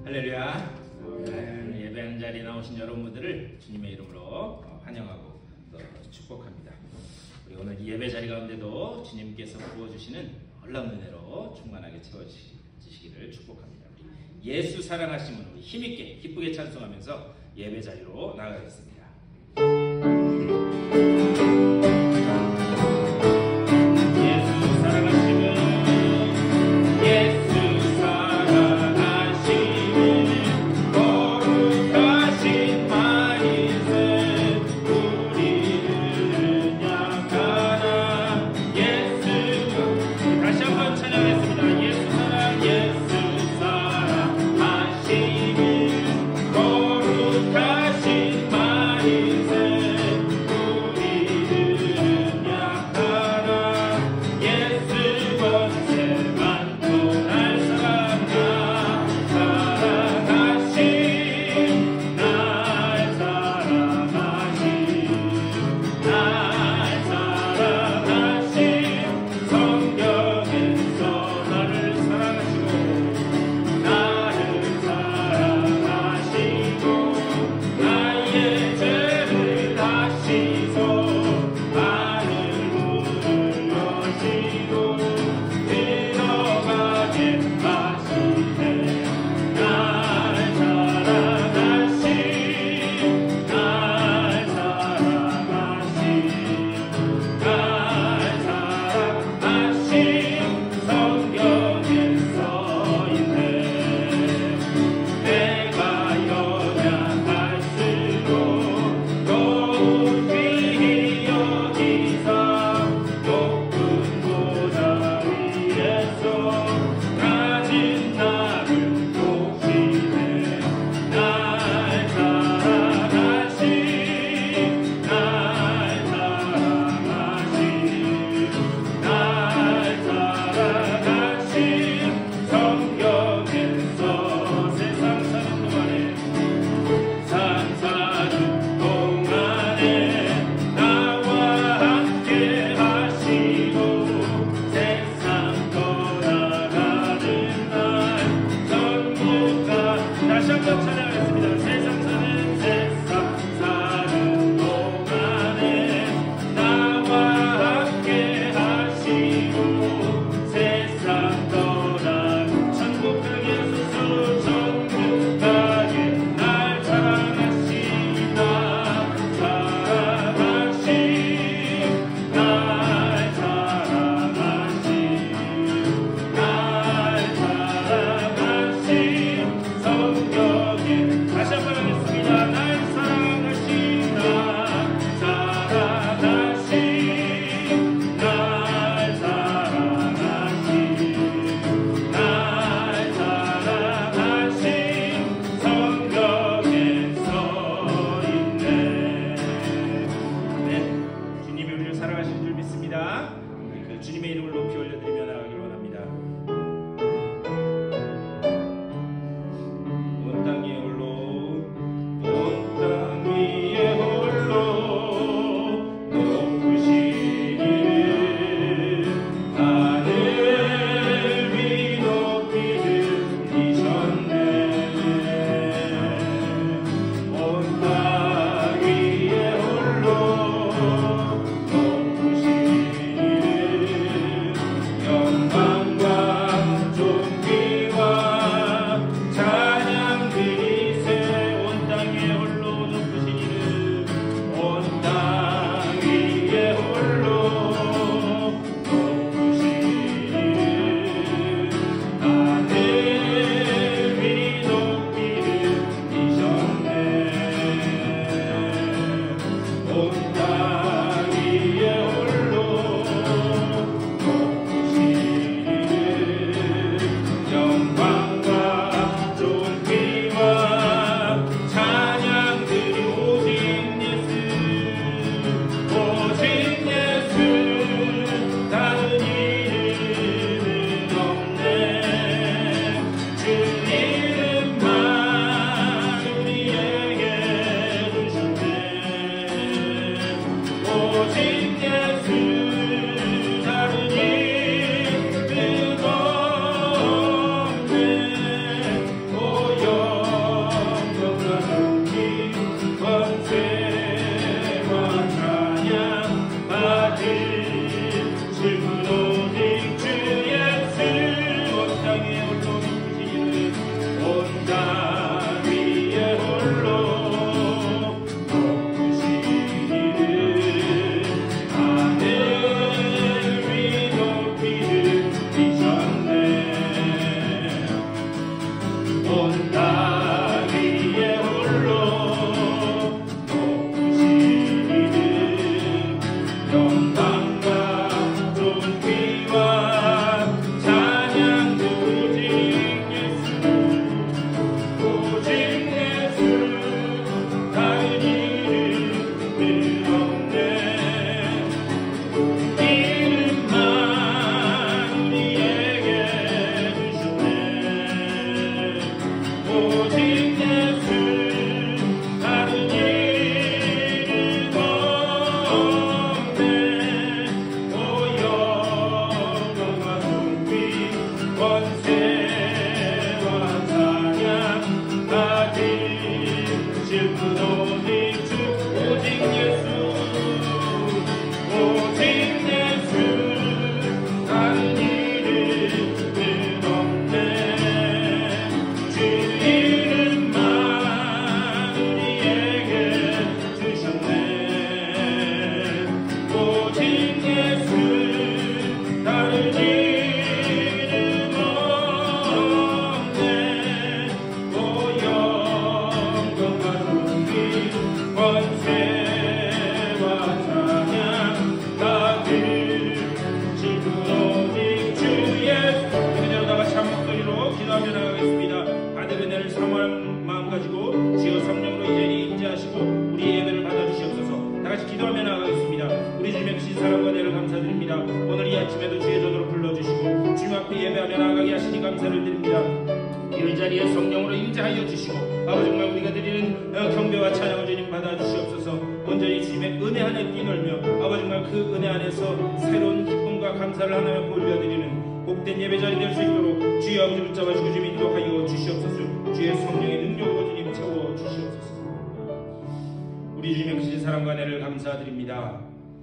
할렐루야. 예배하는 자리에 나오신 여러분들을 주님의 이름으로 환영하고 축복합니다. 우리 오늘 예배 자리 가운데도 주님께서 부어주시는 놀라운 은혜로 충만하게 채워지시기를 축복합니다. 우리 예수 사랑하심으로 힘있게 기쁘게 찬송하면서 예배 자리로 나아가겠습니다. 거룩하신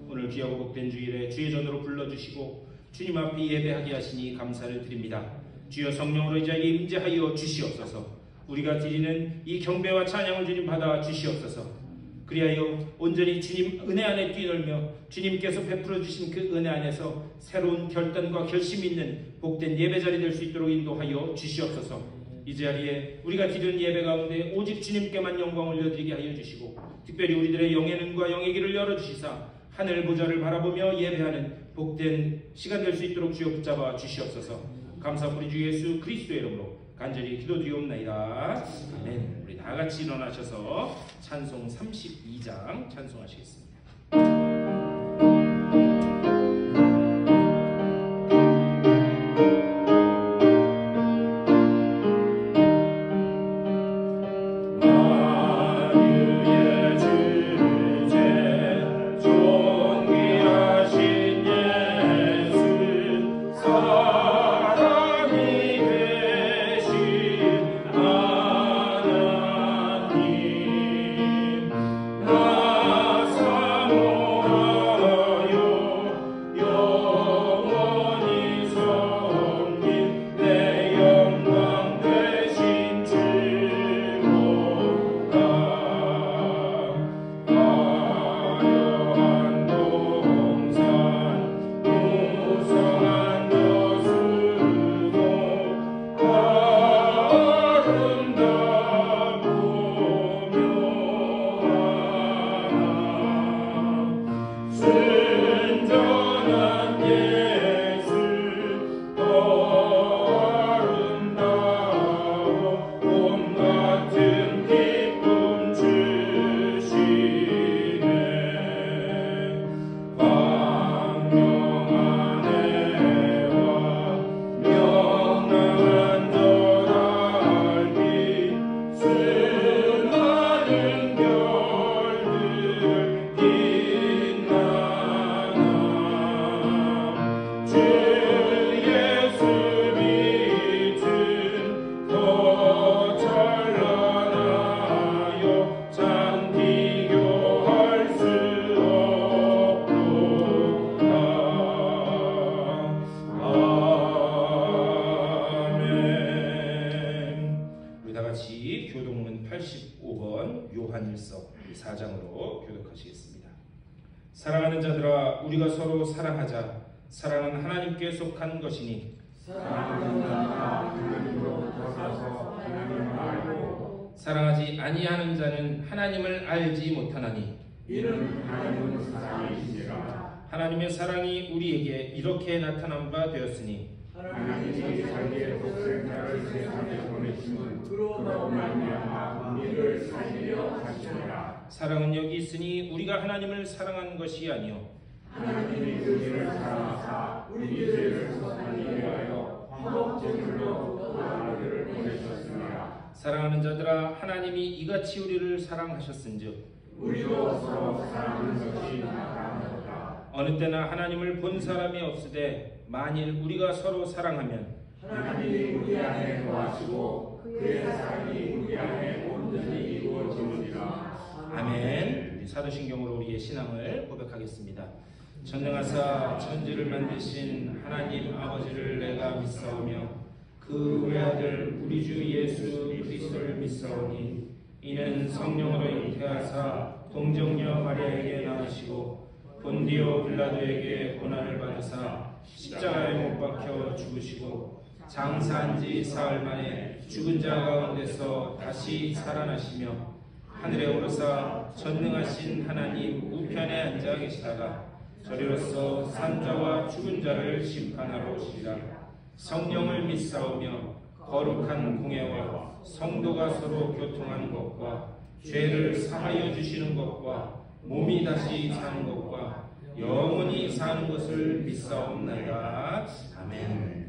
오늘 귀하고 복된 주일에 주의 전으로 불러주시고 주님 앞에 예배하게 하시니 감사를 드립니다. 주여 성령으로 이 자리에 임재하여 주시옵소서. 우리가 드리는 이 경배와 찬양을 주님 받아 주시옵소서. 그리하여 온전히 주님 은혜 안에 뛰놀며 주님께서 베풀어 주신 그 은혜 안에서 새로운 결단과 결심이 있는 복된 예배자리 될 수 있도록 인도하여 주시옵소서. 이 자리에 우리가 드리는 예배 가운데 오직 주님께만 영광을 올려드리게 하여 주시고 특별히 우리들의 영의 눈과 영의 귀를 열어주시사 하늘 보좌를 바라보며 예배하는 복된 시간 될 수 있도록 주여 붙잡아 주시옵소서. 감사 우리 주 예수 그리스도의 이름으로 간절히 기도드리옵나이다. 아멘. 우리 다 같이 일어나셔서 찬송 32장 찬송하시겠습니다. 교독문 85번 요한일서 4장으로 교독하시겠습니다. 사랑하는 자들아, 우리가 서로 사랑하자. 사랑은 하나님께 속한 것이니 사랑하는 자가 하나님으로부터 나서 하나님 사랑하지 아니하는 자는 하나님을 알지 못하나니 이는 하나님은 사랑이시니라. 하나님의 사랑이 우리에게 이렇게 나타난 바 되었으니 하나님이 자기의 독생자를 세상에 보내심은 그로 말미암아 우리를 살리려 하시니라. 사랑은 여기 있으니 우리가 하나님을 사랑한 것이 아니요 하나님이 우리를 사랑하사 우리 죄를 속하기 위하여 화목제물로 그 아들을 보내셨으니라. 사랑하는 자들아 하나님이 이같이 우리를 사랑하셨은즉 우리도 서로 사랑하는 것이 나타났다. 어느 때나 하나님을 본 사람이 없으되 만일 우리가 서로 사랑하면 하나님이 우리 안에 거하시고 그의 사랑이 우리 안에 온전히 이루어지느니라. 아멘. 우리 사도신경으로 우리의 신앙을 고백하겠습니다. 전능하사 천지를 만드신 하나님 아버지를 내가 믿사오며 그 외아들 우리 주 예수 그리스도를 믿사오니 이는 성령으로 잉태하사 동정녀 마리아에게 낳으시고 본디오 빌라도에게 고난을 받으사 십자가에 못 박혀 죽으시고 장사한 지 사흘 만에 죽은 자 가운데서 다시 살아나시며 하늘에 오르사 전능하신 하나님 우편에 앉아 계시다가 저리로서 산자와 죽은 자를 심판하러 오시리라. 성령을 믿사오며 거룩한 공예와 성도가 서로 교통하는 것과 죄를 사하여 주시는 것과 몸이 다시 사는 것과 영원히 사는 것을 믿사옵나이다. 아멘.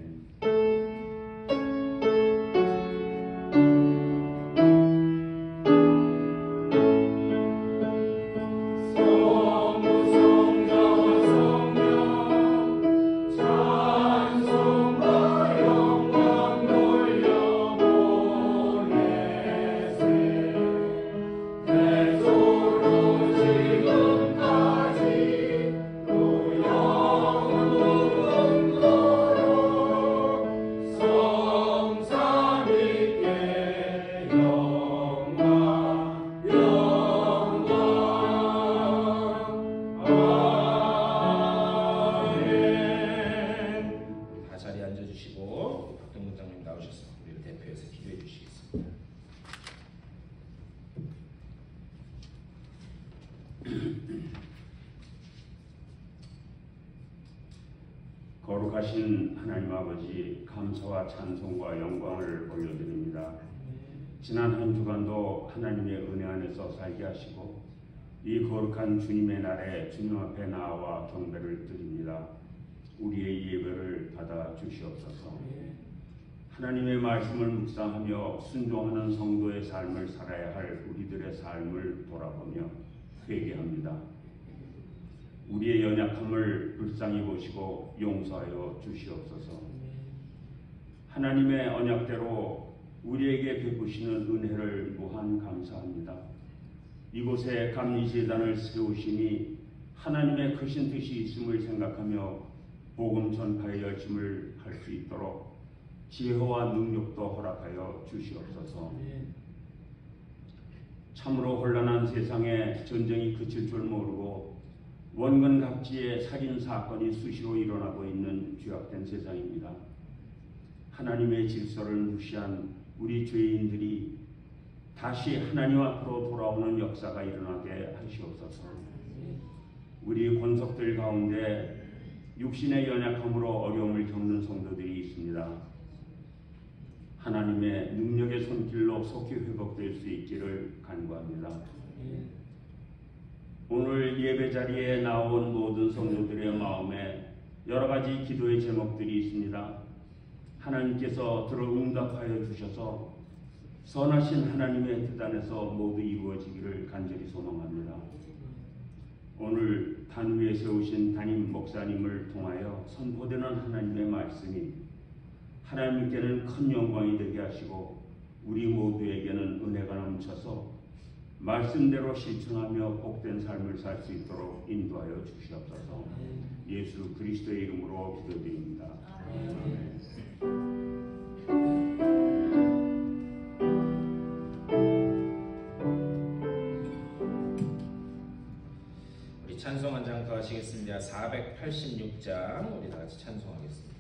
거룩하신 하나님 아버지, 감사와 찬송과 영광을 올려드립니다. 지난 한 주간도 하나님의 은혜 안에서 살게 하시고 이 거룩한 주님의 날에 주님 앞에 나와 경배를 드립니다. 우리의 예배를 받아 주시옵소서. 하나님의 말씀을 묵상하며 순종하는 성도의 삶을 살아야 할 우리들의 삶을 돌아보며 회개합니다. 우리의 연약함을 불쌍히 보시고 용서하여 주시옵소서. 하나님의 언약대로 우리에게 베푸시는 은혜를 무한 감사합니다. 이곳에 감리제단을 세우시니 하나님의 크신 뜻이 있음을 생각하며 복음 전파의 열심을 할 수 있도록 지혜와 능력도 허락하여 주시옵소서. 참으로 혼란한 세상에 전쟁이 그칠 줄 모르고 원근 각지에 살인 사건이 수시로 일어나고 있는 죄악된 세상입니다. 하나님의 질서를 무시한 우리 죄인들이 다시 하나님 앞으로 돌아오는 역사가 일어나게 하시옵소서. 우리 권속들 가운데 육신의 연약함으로 어려움을 겪는 성도들이 있습니다. 하나님의 능력의 손길로 속히 회복될 수 있기를 간구합니다. 오늘 예배 자리에 나온 모든 성도들의 마음에 여러 가지 기도의 제목들이 있습니다. 하나님께서 들어 응답하여 주셔서 선하신 하나님의 뜻 안에서 모두 이루어지기를 간절히 소망합니다. 오늘 단 위에 세우신 담임 목사님을 통하여 선포되는 하나님의 말씀이 하나님께는 큰 영광이 되게 하시고 우리 모두에게는 은혜가 넘쳐서 말씀대로 실천하며 복된 삶을 살 수 있도록 인도하여 주시옵소서. 예수 그리스도의 이름으로 기도드립니다. 아멘. 우리 찬송 한 장 더 하시겠습니다. 486장 우리 다 같이 찬송하겠습니다.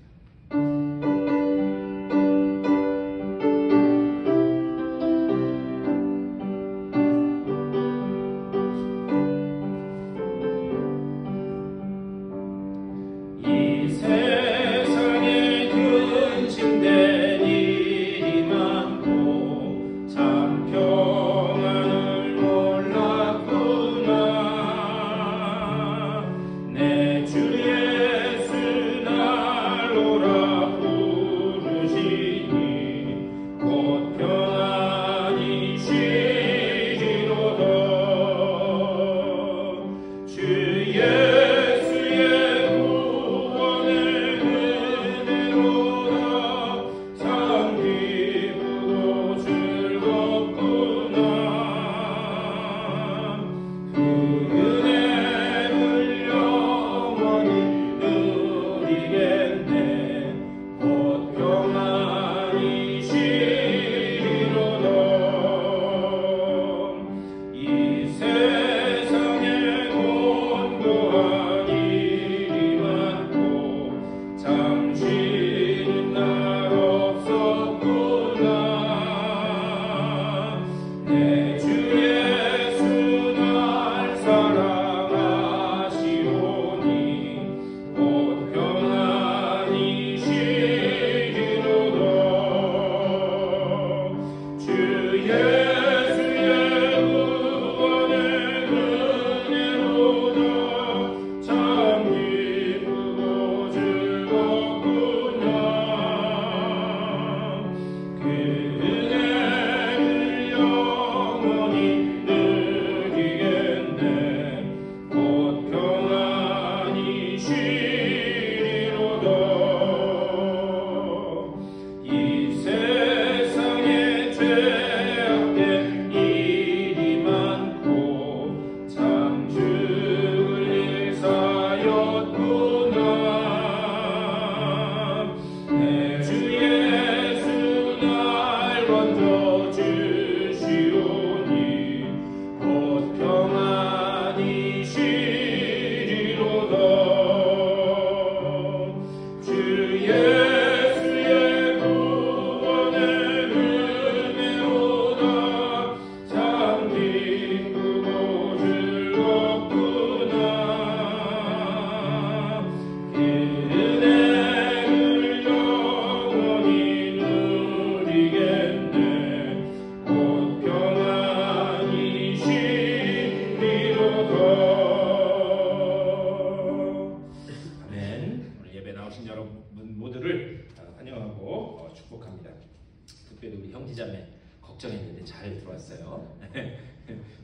특별히 우리 형제자매 걱정했는데 잘 들어왔어요.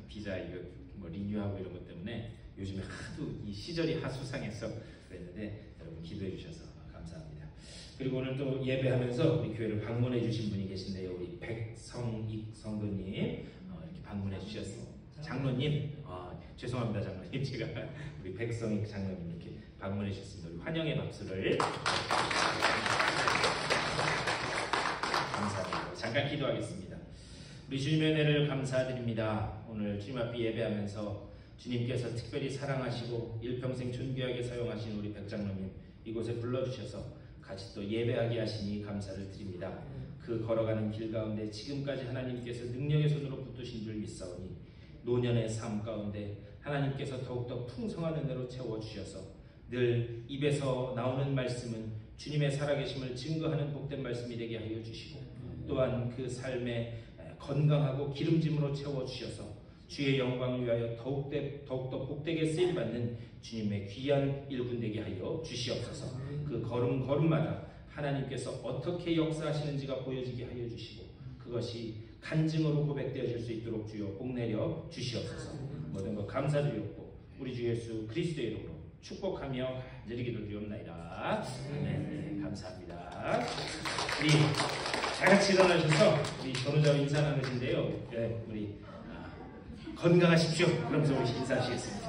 비자 이거 뭐 리뉴하고 이런 것 때문에 요즘에 하도 이 시절이 하수상해서 그랬는데 여러분 기도해 주셔서 감사합니다. 그리고 오늘 또 예배하면서 우리 교회를 방문해 주신 분이 계신데요. 우리 백성익 성도님 이렇게 방문해 주셨어요. 장로님, 죄송합니다 장로님, 제가 우리 백성익 장로님 이렇게 방문해 주셨습니다. 우리 환영의 박수를 감사합니다. 잠깐 기도하겠습니다. 우리 주님의 은혜를 감사드립니다. 오늘 주님 앞에 예배하면서 주님께서 특별히 사랑하시고 일평생 존귀하게 사용하신 우리 백장로님 이곳에 불러주셔서 같이 또 예배하게 하시니 감사를 드립니다. 그 걸어가는 길 가운데 지금까지 하나님께서 능력의 손으로 붙드신 줄 믿사오니 노년의 삶 가운데 하나님께서 더욱더 풍성한 은혜로 채워주셔서 늘 입에서 나오는 말씀은 주님의 살아계심을 증거하는 복된 말씀이 되게 하여 주시고 또한 그 삶에 건강하고 기름짐으로 채워주셔서 주의 영광을 위하여 더욱더 복되게 쓰임받는 주님의 귀한 일꾼 되게 하여 주시옵소서. 그 걸음걸음마다 하나님께서 어떻게 역사하시는지가 보여지게 하여 주시고 그것이 간증으로 고백되어질 수 있도록 주여 복내려 주시옵소서. 모든 것 감사드리옵고 우리 주 예수 그리스도의 이름으로 축복하며 간절히 기도드리옵나이다. 네, 감사합니다. 우리 다같이 일어나셔서 우리 전우자와 인사 나누신데요. 네, 우리 건강하십시오. 그러면서 우리 인사하시겠습니다.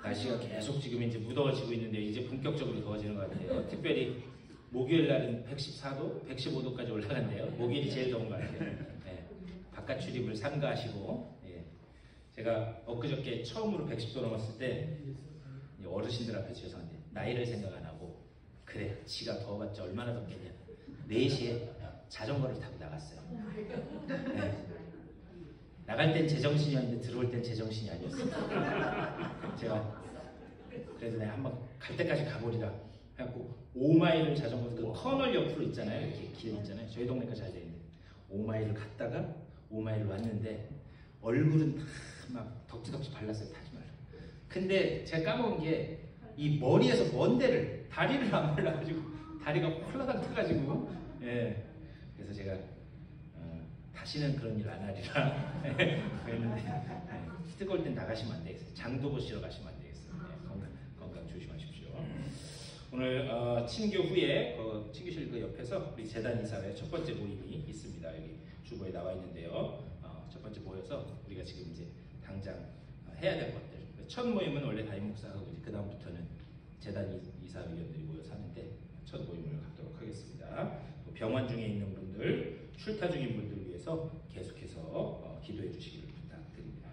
날씨가 계속 지금 이제 무더워지고 있는데 이제 본격적으로 더워지는 것 같아요. 특별히 목요일 날은 114도, 115도까지 올라간대요. 목요일이 제일 더운 것 같아요. 네, 바깥 출입을 삼가하시고 제가 엊그저께 처음으로 110도 넘었을 때 어르신들 앞에 죄송한데 나이를 생각 안 하고 그래 지가 더워봤자 얼마나 덥겠냐 4시에 자전거를 타고 나갔어요. 네. 나갈 땐 제정신이었는데 들어올 땐 제정신이 아니었어요. 제가 그래서 내가 한번 갈 때까지 가보리라 해갖고 5마일을 자전거 그 터널 옆으로 있잖아요. 이렇게 길 있잖아요. 저희 동네까지 잘 돼 있는데 5마일을 갔다가 5마일을 왔는데 얼굴은 다 막 덕지덕지 발랐어요. 타지 말라고. 근데 제가 까먹은 게 이 머리에서 먼 데를 다리를 안 발라가지고 다리가 홀라당 타가지고 그래서 제가 다시는 그런 일 안 하리라 그랬는데 뜨거울 땐 나가시면 안 되겠어요. 장도 보시러 가시면 안 되겠어요. 건강 조심하십시오. 오늘 친교 후에 친교실 그 옆에서 우리 재단 이사회 첫 번째 모임이 있습니다. 여기 주보에 나와 있는데요. 첫 번째 모여서 우리가 지금 이제 당장 해야 될 것들. 첫 모임은 원래 담임 목사하고 이제 그 다음부터는 재단 이사위원들이 모여서 하는데 첫 모임을 갖도록 하겠습니다. 병원 중에 있는 분들, 출타 중인 분들을 위해서 계속해서 기도해 주시기를 부탁드립니다.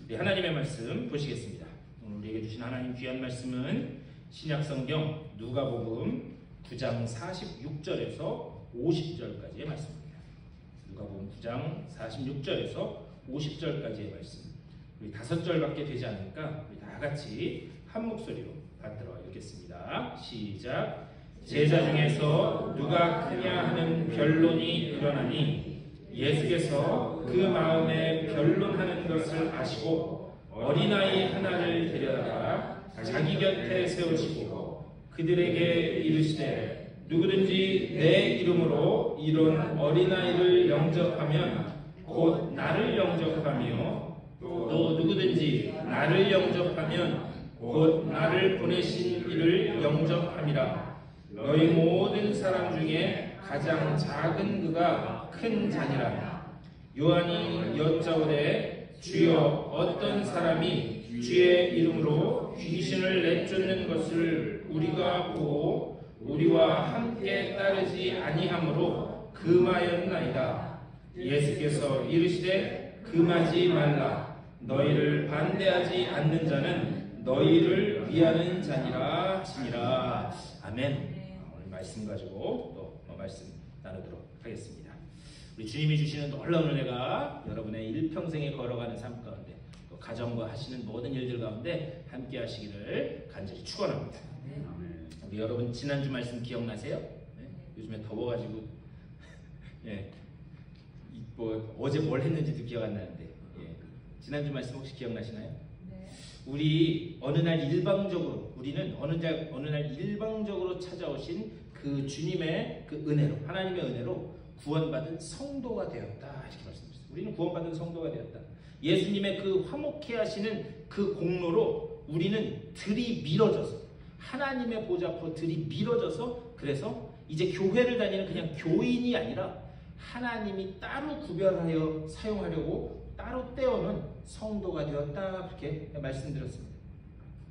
네, 하나님의 말씀 보시겠습니다. 오늘 우리에게 주신 하나님 귀한 말씀은 신약성경 누가복음 9장 46절에서 50절까지의 말씀입니다. 누가복음 9장 46절에서 50절까지의 말씀. 우리 5절밖에 되지 않으니까 우리 다 같이 한 목소리로 받들어 읽겠습니다. 시작. 제자 중에서 누가 크냐 하는 변론이 일어나니 예수께서 그 마음에 변론하는 것을 아시고 어린아이 하나를 데려다가 자기 곁에 세우시고 그들에게 이르시되 누구든지 내 이름으로 이런 어린아이를 영접하면 곧 나를 영접하며 또 누구든지 나를 영접하면 곧 나를 보내신 이를 영접함이라. 너희 모든 사람 중에 가장 작은 그가 큰 자니라. 요한이 여짜오되 주여 어떤 사람이 주의 이름으로 귀신을 내쫓는 것을 우리가 보고 우리와 함께 따르지 아니하므로 금하였나이다. 예수께서 이르시되 금하지 말라. 너희를 반대하지 않는 자는 너희를 위하는 자니라 하시니라. 아멘. 오늘 말씀 가지고 또 말씀 나누도록 하겠습니다. 우리 주님이 주시는 놀라운 은혜가 여러분의 일평생에 걸어가는 삶 가운데 또 가정과 하시는 모든 일들 가운데 함께 하시기를 간절히 축원합니다. 우리 여러분 지난주 말씀 기억나세요? 네? 요즘에 더워가지고 예, 뭐 어제 뭘 했는지도 기억 안 나는데 예. 지난주 말씀 혹시 기억나시나요? 네. 우리 어느 날 일방적으로 우리는 어느 날 일방적으로 찾아오신 그 주님의 그 은혜로 하나님의 은혜로 구원받은 성도가 되었다 이렇게 말씀드렸습니다. 우리는 구원받은 성도가 되었다. 예수님의 그 화목해 하시는 그 공로로 우리는 들이밀어져서 하나님의 보좌 앞으로 들이밀어져서 그래서 이제 교회를 다니는 그냥 교인이 아니라 하나님이 따로 구별하여 사용하려고 따로 떼어놓은 성도가 되었다 그렇게 말씀드렸습니다.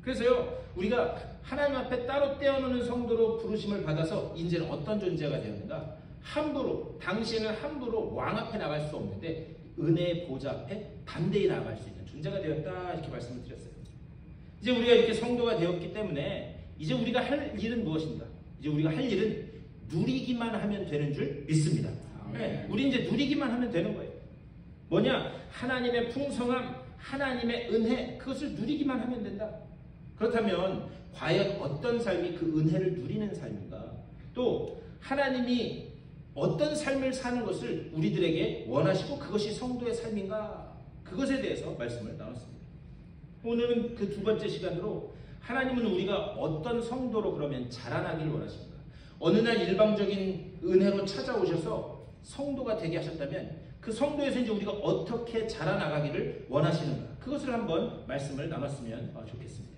그래서요 우리가 하나님 앞에 따로 떼어놓는 성도로 부르심을 받아서 이제는 어떤 존재가 되었는가? 함부로 당신은 함부로 왕 앞에 나갈 수 없는데 은혜의 보좌 앞에 담대히 나아갈 수 있는 존재가 되었다 이렇게 말씀을 드렸어요. 이제 우리가 이렇게 성도가 되었기 때문에 이제 우리가 할 일은 무엇인가? 이제 우리가 할 일은 누리기만 하면 되는 줄 믿습니다. 네, 우리 이제 누리기만 하면 되는 거예요. 뭐냐? 하나님의 풍성함, 하나님의 은혜 그것을 누리기만 하면 된다. 그렇다면 과연 어떤 삶이 그 은혜를 누리는 삶인가? 또 하나님이 어떤 삶을 사는 것을 우리들에게 원하시고 그것이 성도의 삶인가? 그것에 대해서 말씀을 나눴습니다. 오늘은 그 두 번째 시간으로 하나님은 우리가 어떤 성도로 그러면 자라나길 원하십니까? 어느 날 일방적인 은혜로 찾아오셔서 성도가 되게 하셨다면 그 성도에서 이제 우리가 어떻게 자라나가기를 원하시는가? 그것을 한번 말씀을 나눴으면 좋겠습니다.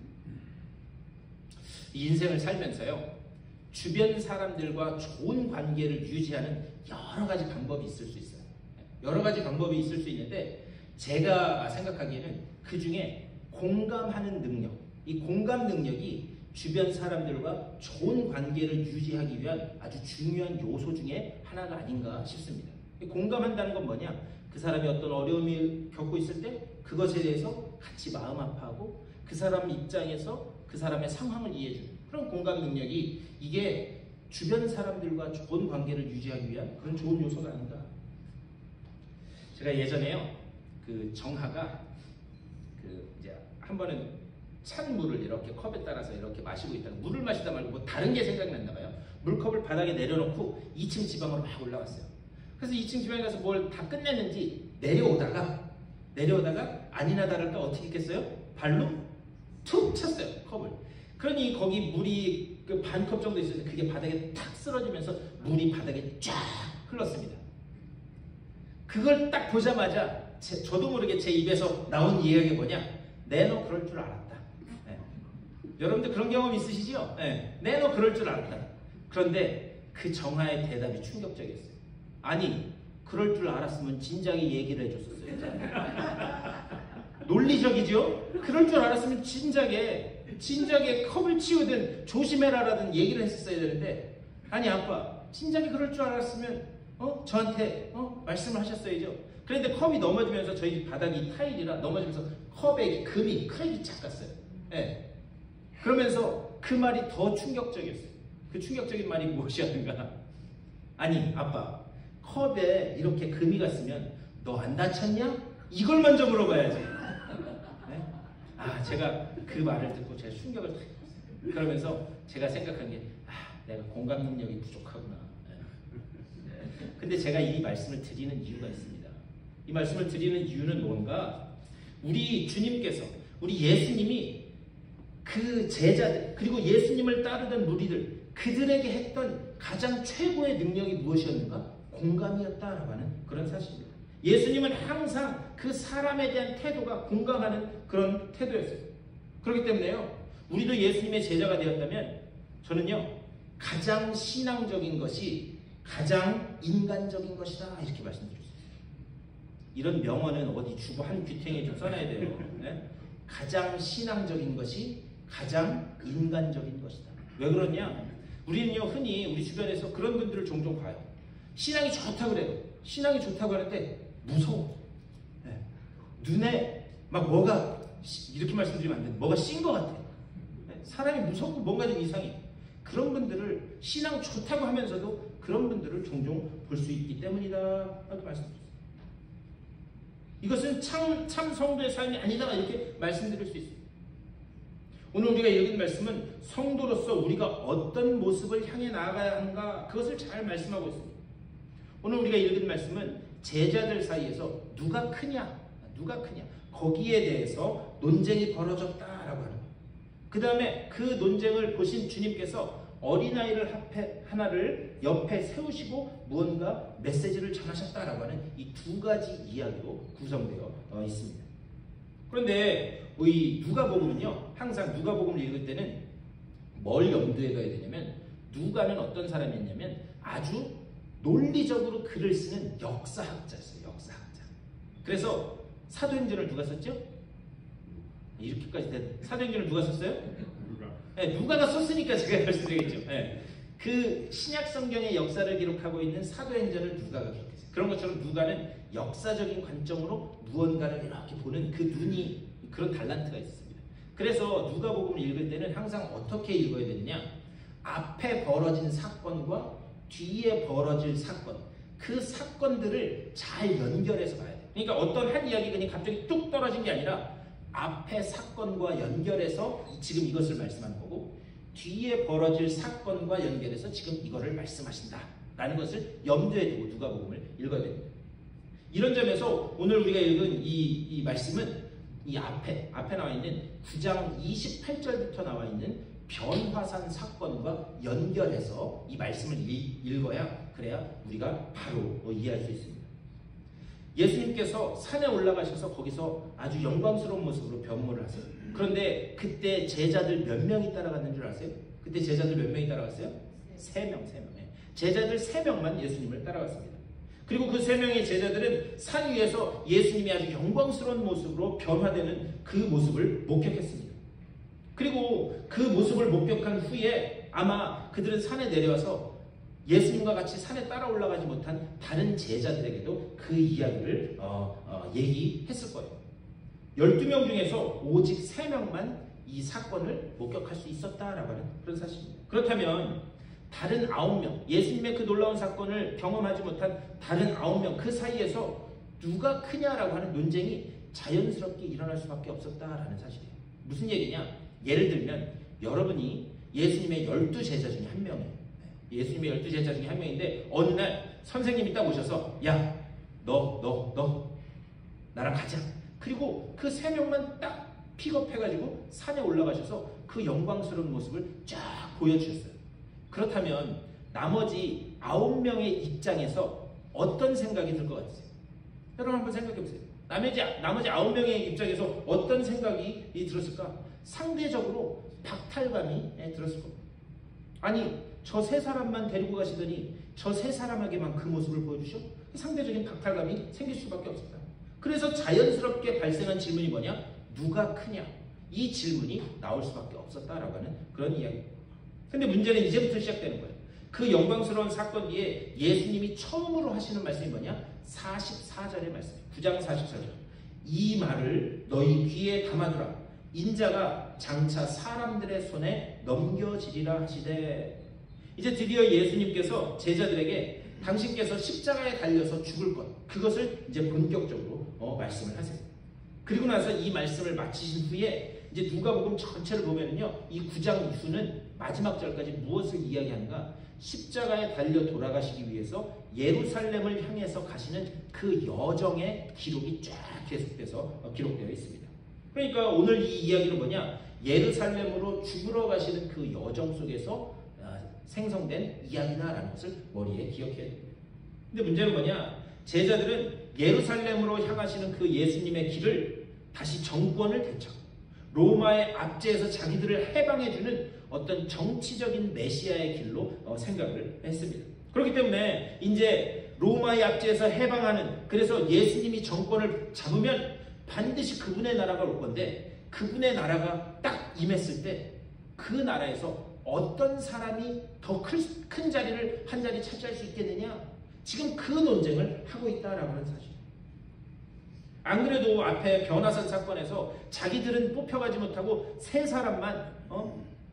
이 인생을 살면서요. 주변 사람들과 좋은 관계를 유지하는 여러 가지 방법이 있을 수 있어요. 여러 가지 방법이 있을 수 있는데 제가 생각하기에는 그 중에 공감하는 능력, 이 공감 능력이 주변 사람들과 좋은 관계를 유지하기 위한 아주 중요한 요소 중에 하나가 아닌가 싶습니다. 공감한다는 건 뭐냐? 그 사람이 어떤 어려움을 겪고 있을 때 그것에 대해서 같이 마음 아파하고 그 사람 입장에서 그 사람의 상황을 이해해주는 그런 공감 능력이 이게 주변 사람들과 좋은 관계를 유지하기 위한 그런 좋은 요소가 아닌가. 제가 예전에요 그 정하가 그 이제 한 번은 찬 물을 이렇게 컵에 따라서 이렇게 마시고 있다가 물을 마시다 말고 뭐 다른 게 생각났나 봐요. 물컵을 바닥에 내려놓고 2층 지방으로 막 올라갔어요. 그래서 2층 지방에 가서 뭘 다 끝냈는지 내려오다가 아니나 다를까 어떻게 했겠어요? 발로 툭 찼어요 컵을. 그러니 거기 물이 그 반 컵 정도 있었는데 그게 바닥에 탁 쓰러지면서 물이 바닥에 쫙 흘렀습니다. 그걸 딱 보자마자 저도 모르게 제 입에서 나온 이야기가 뭐냐? 너 그럴 줄 알았다. 네. 여러분들 그런 경험 있으시죠? 네. 너 그럴 줄 알았다. 그런데 그 정하의 대답이 충격적이었어요. 아니 그럴 줄 알았으면 진작에 얘기를 해줬었어요. 논리적이죠? 그럴 줄 알았으면 진작에 컵을 치우든 조심해라라든 얘기를 했었어야 되는데 아니 아빠 진작에 그럴 줄 알았으면 저한테 말씀을 하셨어야죠. 그런데 컵이 넘어지면서 저희 바닥이 타일이라 넘어지면서 컵에 금이 크랙이 착 갔어요. 네. 그러면서 그 말이 더 충격적이었어요. 그 충격적인 말이 무엇이었는가? 아니 아빠, 컵에 이렇게 금이가 쓰면 너 안 다쳤냐? 이걸 먼저 물어봐야지. 네? 아, 제가 그 말을 듣고 제가 충격을 받았어요. 그러면서 제가 생각한 게 내가 공감 능력이 부족하구나. 네. 근데 제가 이 말씀을 드리는 이유가 있습니다. 이 말씀을 드리는 이유는 뭔가, 우리 주님께서, 우리 예수님이 그 제자들 그리고 예수님을 따르던 무리들, 그들에게 했던 가장 최고의 능력이 무엇이었는가? 공감이었다라고 하는 그런 사실입니다. 예수님은 항상 그 사람에 대한 태도가 공감하는 그런 태도였어요. 그렇기 때문에요, 우리도 예수님의 제자가 되었다면 저는요, 가장 신앙적인 것이 가장 인간적인 것이다, 이렇게 말씀드렸어요. 이런 명언은 어디 주고 한 귀퉁이에 좀 써놔야 돼요. 네? 가장 신앙적인 것이 가장 인간적인 것이다. 왜 그러냐? 우리는요, 흔히 우리 주변에서 그런 분들을 종종 봐요. 신앙이 좋다고 그래요. 신앙이 좋다고 하는데 무서워. 네. 눈에 막 뭐가, 이렇게 말씀드리면 안 되는데 뭐가 씌인 것 같아. 네. 사람이 무섭고 뭔가 좀 이상해. 그런 분들을, 신앙 좋다고 하면서도 그런 분들을 종종 볼 수 있기 때문이다, 이렇게 말씀드렸어요. 이것은 참 성도의 삶이 아니다, 이렇게 말씀드릴 수 있습니다. 오늘 우리가 읽은 말씀은 성도로서 우리가 어떤 모습을 향해 나아가야 하는가, 그것을 잘 말씀하고 있습니다. 오늘 우리가 읽은 말씀은 제자들 사이에서 누가 크냐, 거기에 대해서 논쟁이 벌어졌다라고 하는 거예요. 그 다음에 그 논쟁을 보신 주님께서 어린아이를 하나를 옆에 세우시고 무언가 메시지를 전하셨다라고 하는 이 두 가지 이야기로 구성되어 있습니다. 그런데 이 누가복음은요, 항상 누가복음을 읽을 때는 뭘 염두에 둬야 되냐면, 누가는 어떤 사람이었냐면 아주 논리적으로 글을 쓰는 역사학자였어요. 역사학자. 그래서 사도행전을 누가 썼죠? 이렇게까지 사도행전을 누가 썼어요? 네, 누가가 썼으니까 제가 말씀드리겠죠. 네. 그 신약 성경의 역사를 기록하고 있는 사도행전을 누가가 기록했어요. 그런 것처럼 누가는 역사적인 관점으로 무언가를 이렇게 보는 그 눈이, 그런 달란트가 있습니다. 그래서 누가복음을 읽을 때는 항상 어떻게 읽어야 되느냐? 앞에 벌어진 사건과 뒤에 벌어질 사건, 그 사건들을 잘 연결해서 봐야 돼요. 그러니까 어떤 한 이야기가 그냥 갑자기 뚝 떨어진 게 아니라 앞에 사건과 연결해서 지금 이것을 말씀하는 거고, 뒤에 벌어질 사건과 연결해서 지금 이거를 말씀하신다 라는 것을 염두에 두고 누가복음을 읽어야 됩니다. 이런 점에서 오늘 우리가 읽은 이 말씀은 이 앞에 나와 있는 9장 28절부터 나와 있는 변화산 사건과 연결해서 이 말씀을 읽어야, 그래야 우리가 바로 이해할 수 있습니다. 예수님께서 산에 올라가셔서 거기서 아주 영광스러운 모습으로 변모를 하세요. 그런데 그때 제자들 몇 명이 따라갔는 줄 아세요? 그때 제자들 몇 명이 따라갔어요? 3명. 제자들 3명만 예수님을 따라갔습니다. 그리고 그 3명의 제자들은 산 위에서 예수님이 아주 영광스러운 모습으로 변화되는 그 모습을 목격했습니다. 그리고 그 모습을 목격한 후에 아마 그들은 산에 내려와서 예수님과 같이 산에 따라 올라가지 못한 다른 제자들에게도 그 이야기를 얘기했을 거예요. 12명 중에서 오직 3명만 이 사건을 목격할 수 있었다라고 하는 그런 사실입니다. 그렇다면 다른 9명, 예수님의 그 놀라운 사건을 경험하지 못한 다른 9명, 그 사이에서 누가 크냐라고 하는 논쟁이 자연스럽게 일어날 수밖에 없었다라는 사실이에요. 무슨 얘기냐? 예를 들면 여러분이 예수님의 12제자 중에 한 명이에요. 예수님의 12제자 중에 한 명인데 어느 날 선생님이 딱 오셔서, 야, 너 나랑 가자. 그리고 그 3명만 딱 픽업해가지고 산에 올라가셔서 그 영광스러운 모습을 쫙 보여주셨어요. 그렇다면 나머지 9명의 입장에서 어떤 생각이 들 것 같으세요? 여러분 한번 생각해보세요. 나머지 9명의 입장에서 어떤 생각이 들었을까? 상대적으로 박탈감이 들었을 겁니다. 아니, 저 3사람만 데리고 가시더니 저 3사람에게만 그 모습을 보여주셔? 상대적인 박탈감이 생길 수밖에 없었다. 그래서 자연스럽게 발생한 질문이 뭐냐? 누가 크냐? 이 질문이 나올 수밖에 없었다라고 하는 그런 이야기입니다. 근데 문제는 이제부터 시작되는 거예요. 그 영광스러운 사건 뒤에 예수님이 처음으로 하시는 말씀이 뭐냐? 44절의 말씀, 9장 44절. 이 말을 너희 귀에 담아두라. 인자가 장차 사람들의 손에 넘겨지리라 하시되. 이제 드디어 예수님께서 제자들에게 당신께서 십자가에 달려서 죽을 것, 그것을 이제 본격적으로 말씀을 하세요. 그리고 나서 이 말씀을 마치신 후에 이제 누가복음 전체를 보면은요, 이 9장 이후는 마지막 절까지 무엇을 이야기하는가? 십자가에 달려 돌아가시기 위해서 예루살렘을 향해서 가시는 그 여정의 기록이 쫙 계속돼서 기록되어 있습니다. 그러니까 오늘 이 이야기는 뭐냐? 예루살렘으로 죽으러 가시는 그 여정 속에서 생성된 이야기다라는 것을 머리에 기억해야 됩니다. 근데 문제는 뭐냐? 제자들은 예루살렘으로 향하시는 그 예수님의 길을 다시 정권을 되찾고 로마의 압제에서 자기들을 해방해주는 어떤 정치적인 메시아의 길로 생각을 했습니다. 그렇기 때문에 이제 로마의 압제에서 해방하는, 그래서 예수님이 정권을 잡으면 반드시 그분의 나라가 올 건데, 그분의 나라가 딱 임했을 때 그 나라에서 어떤 사람이 더 큰 자리를 한 자리 차지할 수 있겠느냐? 지금 그 논쟁을 하고 있다라고 하는 사실. 안 그래도 앞에 변화산 사건에서 자기들은 뽑혀가지 못하고 세 사람만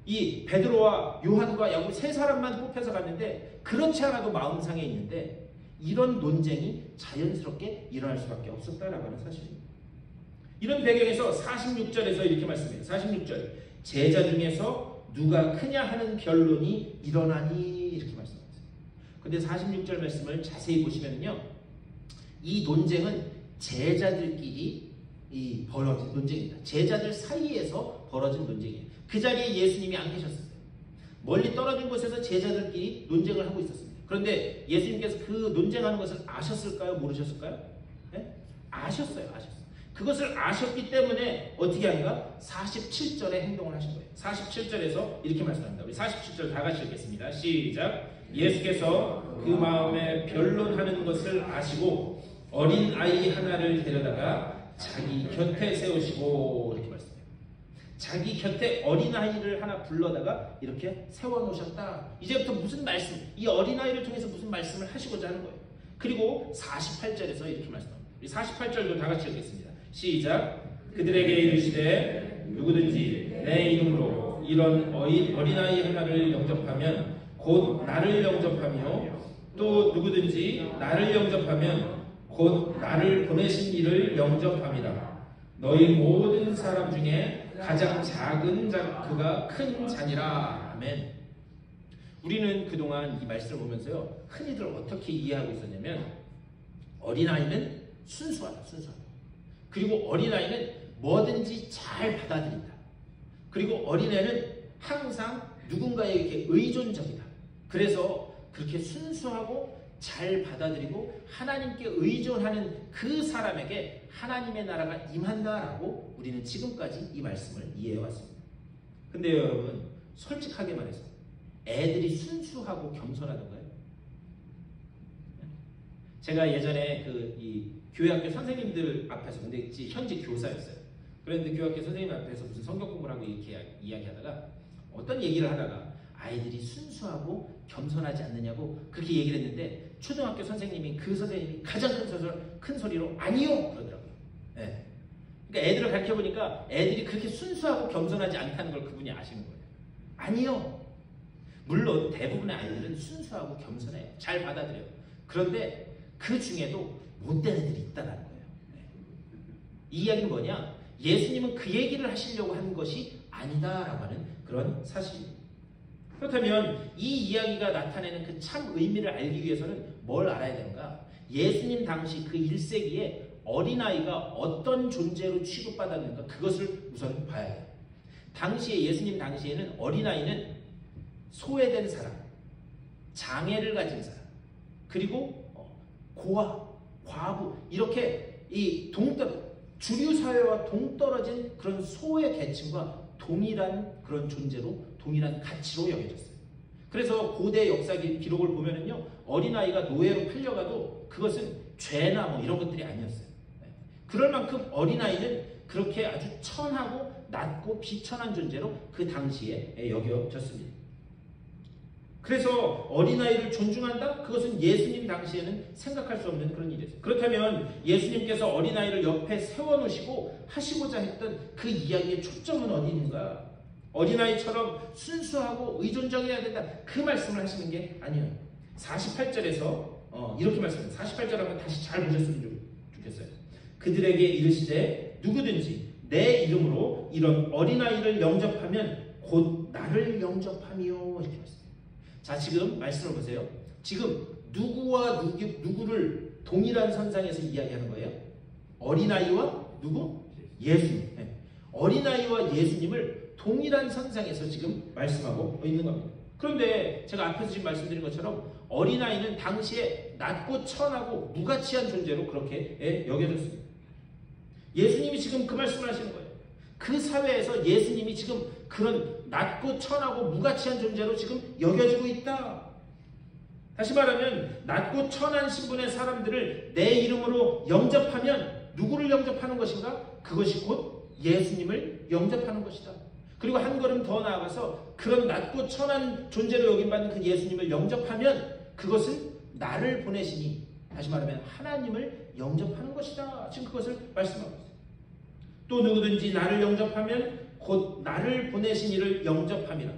이 베드로와 요한과 야곱 세 사람만 뽑혀서 갔는데 그렇지 않아도 마음상에 있는데 이런 논쟁이 자연스럽게 일어날 수밖에 없었다라고 하는 사실입니다. 이런 배경에서 46절에서 이렇게 말씀해요. 46절 제자 중에서 누가 크냐 하는 변론이 일어나니 이렇게 말씀하세요. 근데 46절 말씀을 자세히 보시면요, 이 논쟁은 제자들끼리 벌어진 논쟁입니다. 제자들 사이에서 벌어진 논쟁이에요. 그 자리에 예수님이 안 계셨어요. 멀리 떨어진 곳에서 제자들끼리 논쟁을 하고 있었습니다. 그런데 예수님께서 그 논쟁하는 것을 아셨을까요? 모르셨을까요? 네? 아셨어요. 그것을 아셨기 때문에 어떻게 하는가? 47절에 행동을 하신 거예요. 47절에서 이렇게 말씀합니다. 우리 47절 다 같이 읽겠습니다. 시작. 예수께서 그 마음에 변론하는 것을 아시고 어린 아이 하나를 데려다가 자기 곁에 세우시고 이렇게 말씀해요. 자기 곁에 어린아이를 하나 불러다가 이렇게 세워놓으셨다. 이제부터 무슨 말씀, 이 어린아이를 통해서 무슨 말씀을 하시고자 하는 거예요. 그리고 48절에서 이렇게 말씀합니다. 우리 48절도 다 같이 읽겠습니다. 시작. 그들에게 이르시되 누구든지 내 이름으로 이런 어린아이 하나를 영접하면 곧 나를 영접하며 또 누구든지 나를 영접하면 곧 나를 보내신 이를 영접함이라. 너희 모든 사람 중에 가장 작은 자 그가 큰 자니라. 아멘. 우리는 그동안 이 말씀을 보면서요, 흔히들 어떻게 이해하고 있었냐면 어린아이는 순수하다. 그리고 어린아이는 뭐든지 잘 받아들인다. 그리고 어린애는 항상 누군가에게 의존적이다. 그래서 그렇게 순수하고 잘 받아들이고 하나님께 의존하는 그 사람에게 하나님의 나라가 임한다라고 우리는 지금까지 이 말씀을 이해해왔습니다. 근데 여러분, 솔직하게 말해서 애들이 순수하고 겸손하던가요? 제가 예전에 이 교회학교 선생님들 앞에서, 근데 현직 교사였어요. 그런데 교회학교 선생님 앞에서 무슨 성경 공부를 하고 이렇게 이야기하다가 어떤 얘기를 하다가 아이들이 순수하고 겸손하지 않느냐고 그렇게 얘기를 했는데 초등학교 선생님이, 그 선생님이 가장 큰 소리로 아니요! 그러더라고요. 네. 그러니까 애들을 가르쳐보니까 애들이 그렇게 순수하고 겸손하지 않다는 걸 그분이 아시는 거예요. 아니요! 물론 대부분의 아이들은 순수하고 겸손해요. 잘 받아들여요. 그런데 그 중에도 못된 애들이 있다는 거예요. 네. 이 이야기는 뭐냐? 예수님은 그 얘기를 하시려고 하는 것이 아니다라고 하는 그런 사실입니다. 그렇다면 이 이야기가 나타내는 그 참 의미를 알기 위해서는 뭘 알아야 되는가? 예수님 당시 그 1세기에 어린아이가 어떤 존재로 취급받았는가? 그것을 우선 봐야 해요. 당시에, 예수님 당시에는 어린아이는 소외된 사람, 장애를 가진 사람, 그리고 고아, 과부, 이렇게 주류 사회와 동떨어진 그런 소외 계층과 동일한 그런 존재로, 동일한 가치로 여겨졌어요. 그래서 고대 역사 기록을 보면은요, 어린아이가 노예로 팔려가도 그것은 죄나 뭐 이런 것들이 아니었어요. 그럴 만큼 어린아이는 그렇게 아주 천하고 낮고 비천한 존재로 그 당시에 여겨졌습니다. 그래서 어린아이를 존중한다? 그것은 예수님 당시에는 생각할 수 없는 그런 일이었어요. 그렇다면 예수님께서 어린아이를 옆에 세워놓으시고 하시고자 했던 그 이야기의 초점은 어디 있는가? 어린아이처럼 순수하고 의존적이어야 된다. 그 말씀을 하시는 게 아니에요. 48절에서 이렇게 말씀합니다. 48절 한번 다시 잘 보셨으면 좋겠어요. 그들에게 이르시되 누구든지 내 이름으로 이런 어린아이를 영접하면 곧 나를 영접함이요. 이렇게 말씀해요. 자, 지금 말씀을 보세요. 지금 누구와 누구를 동일한 선상에서 이야기하는 거예요? 어린아이와 누구? 예수님. 네. 어린아이와 예수님을 동일한 선상에서 지금 말씀하고 있는 겁니다. 그런데 제가 앞에서 지금 말씀드린 것처럼 어린아이는 당시에 낮고 천하고 무가치한 존재로 그렇게 여겨졌습니다. 예수님이 지금 그 말씀을 하시는 거예요. 그 사회에서 예수님이 지금 그런 낮고 천하고 무가치한 존재로 지금 여겨지고 있다. 다시 말하면 낮고 천한 신분의 사람들을 내 이름으로 영접하면 누구를 영접하는 것인가? 그것이 곧 예수님을 영접하는 것이다. 그리고 한 걸음 더 나아가서 그런 낮고 천한 존재로 여김받는 그 예수님을 영접하면 그것은 나를 보내시니, 다시 말하면 하나님을 영접하는 것이다. 지금 그것을 말씀하고 있어요. 또 누구든지 나를 영접하면 곧 나를 보내신 이를 영접함이라.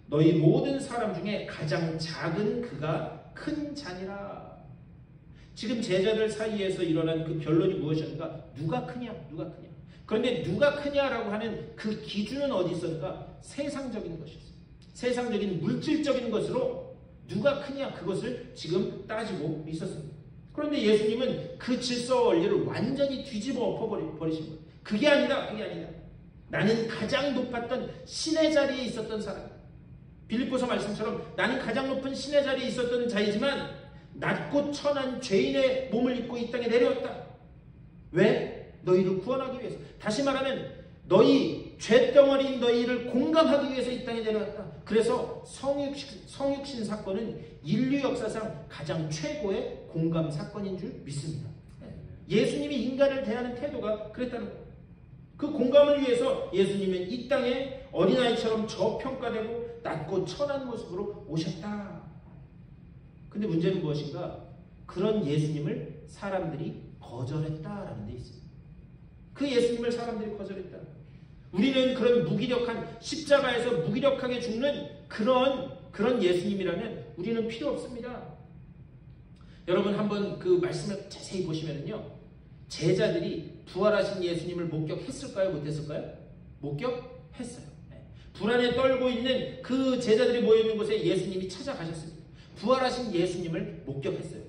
너희 모든 사람 중에 가장 작은 그가 큰 자니라. 지금 제자들 사이에서 일어난 그 변론이 무엇이었는가? 누가 크냐? 누가 크냐? 그런데 누가 크냐라고 하는 그 기준은 어디 있었는가? 세상적인 것이었어요. 세상적인 물질적인 것으로 누가 크냐? 그것을 지금 따지고 있었습니다. 그런데 예수님은 그 질서와 원리를 완전히 뒤집어 엎어버리신 거예요. 그게 아니라 나는 가장 높았던 신의 자리에 있었던 사람. 빌립보서 말씀처럼 나는 가장 높은 신의 자리에 있었던 자이지만 낮고 천한 죄인의 몸을 입고 이 땅에 내려왔다. 왜? 너희를 구원하기 위해서. 다시 말하면 너희 죄덩어리인 너희를 공감하기 위해서 이 땅에 내려왔다. 그래서 성육신 사건은 인류 역사상 가장 최고의 공감 사건인 줄 믿습니다. 예수님이 인간을 대하는 태도가 그랬다는 거예요. 그 공감을 위해서 예수님은 이 땅에 어린아이처럼 저평가되고 낮고 천한 모습으로 오셨다. 근데 문제는 무엇인가? 그런 예수님을 사람들이 거절했다라는 데 있습니다. 그 예수님을 사람들이 거절했다. 우리는 그런 무기력한 십자가에서 무기력하게 죽는 그런 예수님이라면 우리는 필요 없습니다. 여러분 한번 그 말씀을 자세히 보시면요, 제자들이 부활하신 예수님을 목격했을까요? 못했을까요? 목격했어요. 불안에 떨고 있는 그 제자들이 모여있는 곳에 예수님이 찾아가셨습니다. 부활하신 예수님을 목격했어요.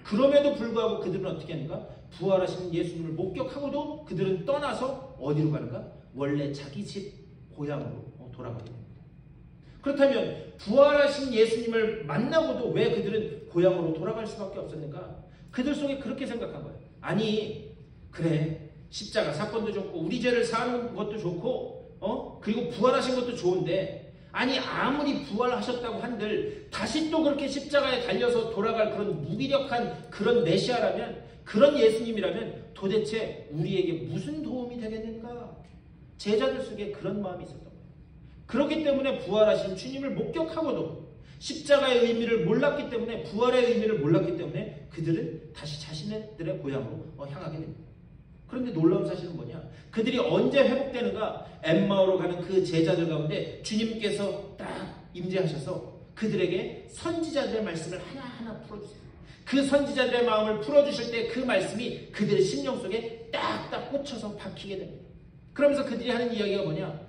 그럼에도 불구하고 그들은 어떻게 하는가? 부활하신 예수님을 목격하고도 그들은 떠나서 어디로 가는가? 원래 자기 집 고향으로 돌아가게 됩니다. 그렇다면 부활하신 예수님을 만나고도 왜 그들은 고향으로 돌아갈 수밖에 없었는가? 그들 속에 그렇게 생각한 거예요. 아니 그래, 십자가 사건도 좋고 우리 죄를 사는 것도 좋고 그리고 부활하신 것도 좋은데, 아니 아무리 부활하셨다고 한들 다시 또 그렇게 십자가에 달려서 돌아갈 그런 무기력한 그런 메시아라면, 그런 예수님이라면 도대체 우리에게 무슨 도움이 되겠는가? 제자들 속에 그런 마음이 있었던 거예요. 그렇기 때문에 부활하신 주님을 목격하고도 십자가의 의미를 몰랐기 때문에, 부활의 의미를 몰랐기 때문에 그들은 다시 자신들의 고향으로 향하게 됩니다. 그런데 놀라운 사실은 뭐냐? 그들이 언제 회복되는가? 엠마오로 가는 그 제자들 가운데 주님께서 딱 임재하셔서 그들에게 선지자들의 말씀을 하나하나 풀어주세요. 그 선지자들의 마음을 풀어주실 때 그 말씀이 그들의 심령 속에 딱딱 꽂혀서 박히게 됩니다. 그러면서 그들이 하는 이야기가 뭐냐?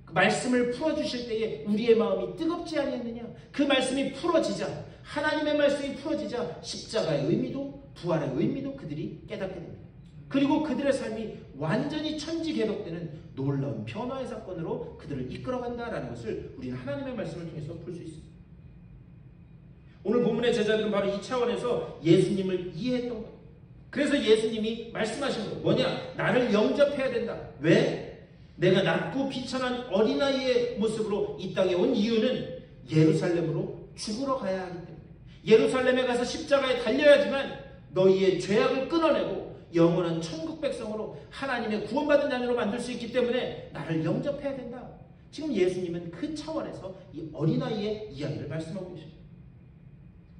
그 말씀을 풀어주실 때에 우리의 마음이 뜨겁지 아니했느냐? 그 말씀이 풀어지자, 하나님의 말씀이 풀어지자 십자가의 의미도 부활의 의미도 그들이 깨닫게 됩니다. 그리고 그들의 삶이 완전히 천지개벽되는 놀라운 변화의 사건으로 그들을 이끌어간다라는 것을 우리는 하나님의 말씀을 통해서 볼 수 있습니다. 오늘 본문의 제자들은 바로 이 차원에서 예수님을 이해했던 거예요. 그래서 예수님이 말씀하신 거예요. 뭐냐? 나를 영접해야 된다. 왜? 내가 낮고 비천한 어린아이의 모습으로 이 땅에 온 이유는 예루살렘으로 죽으러 가야 하기 때문에, 예루살렘에 가서 십자가에 달려야지만 너희의 죄악을 끊어내고 영원한 천국 백성으로 하나님의 구원받은 자녀로 만들 수 있기 때문에 나를 영접해야 된다. 지금 예수님은 그 차원에서 이 어린아이의 이야기를 말씀하고 계십니다.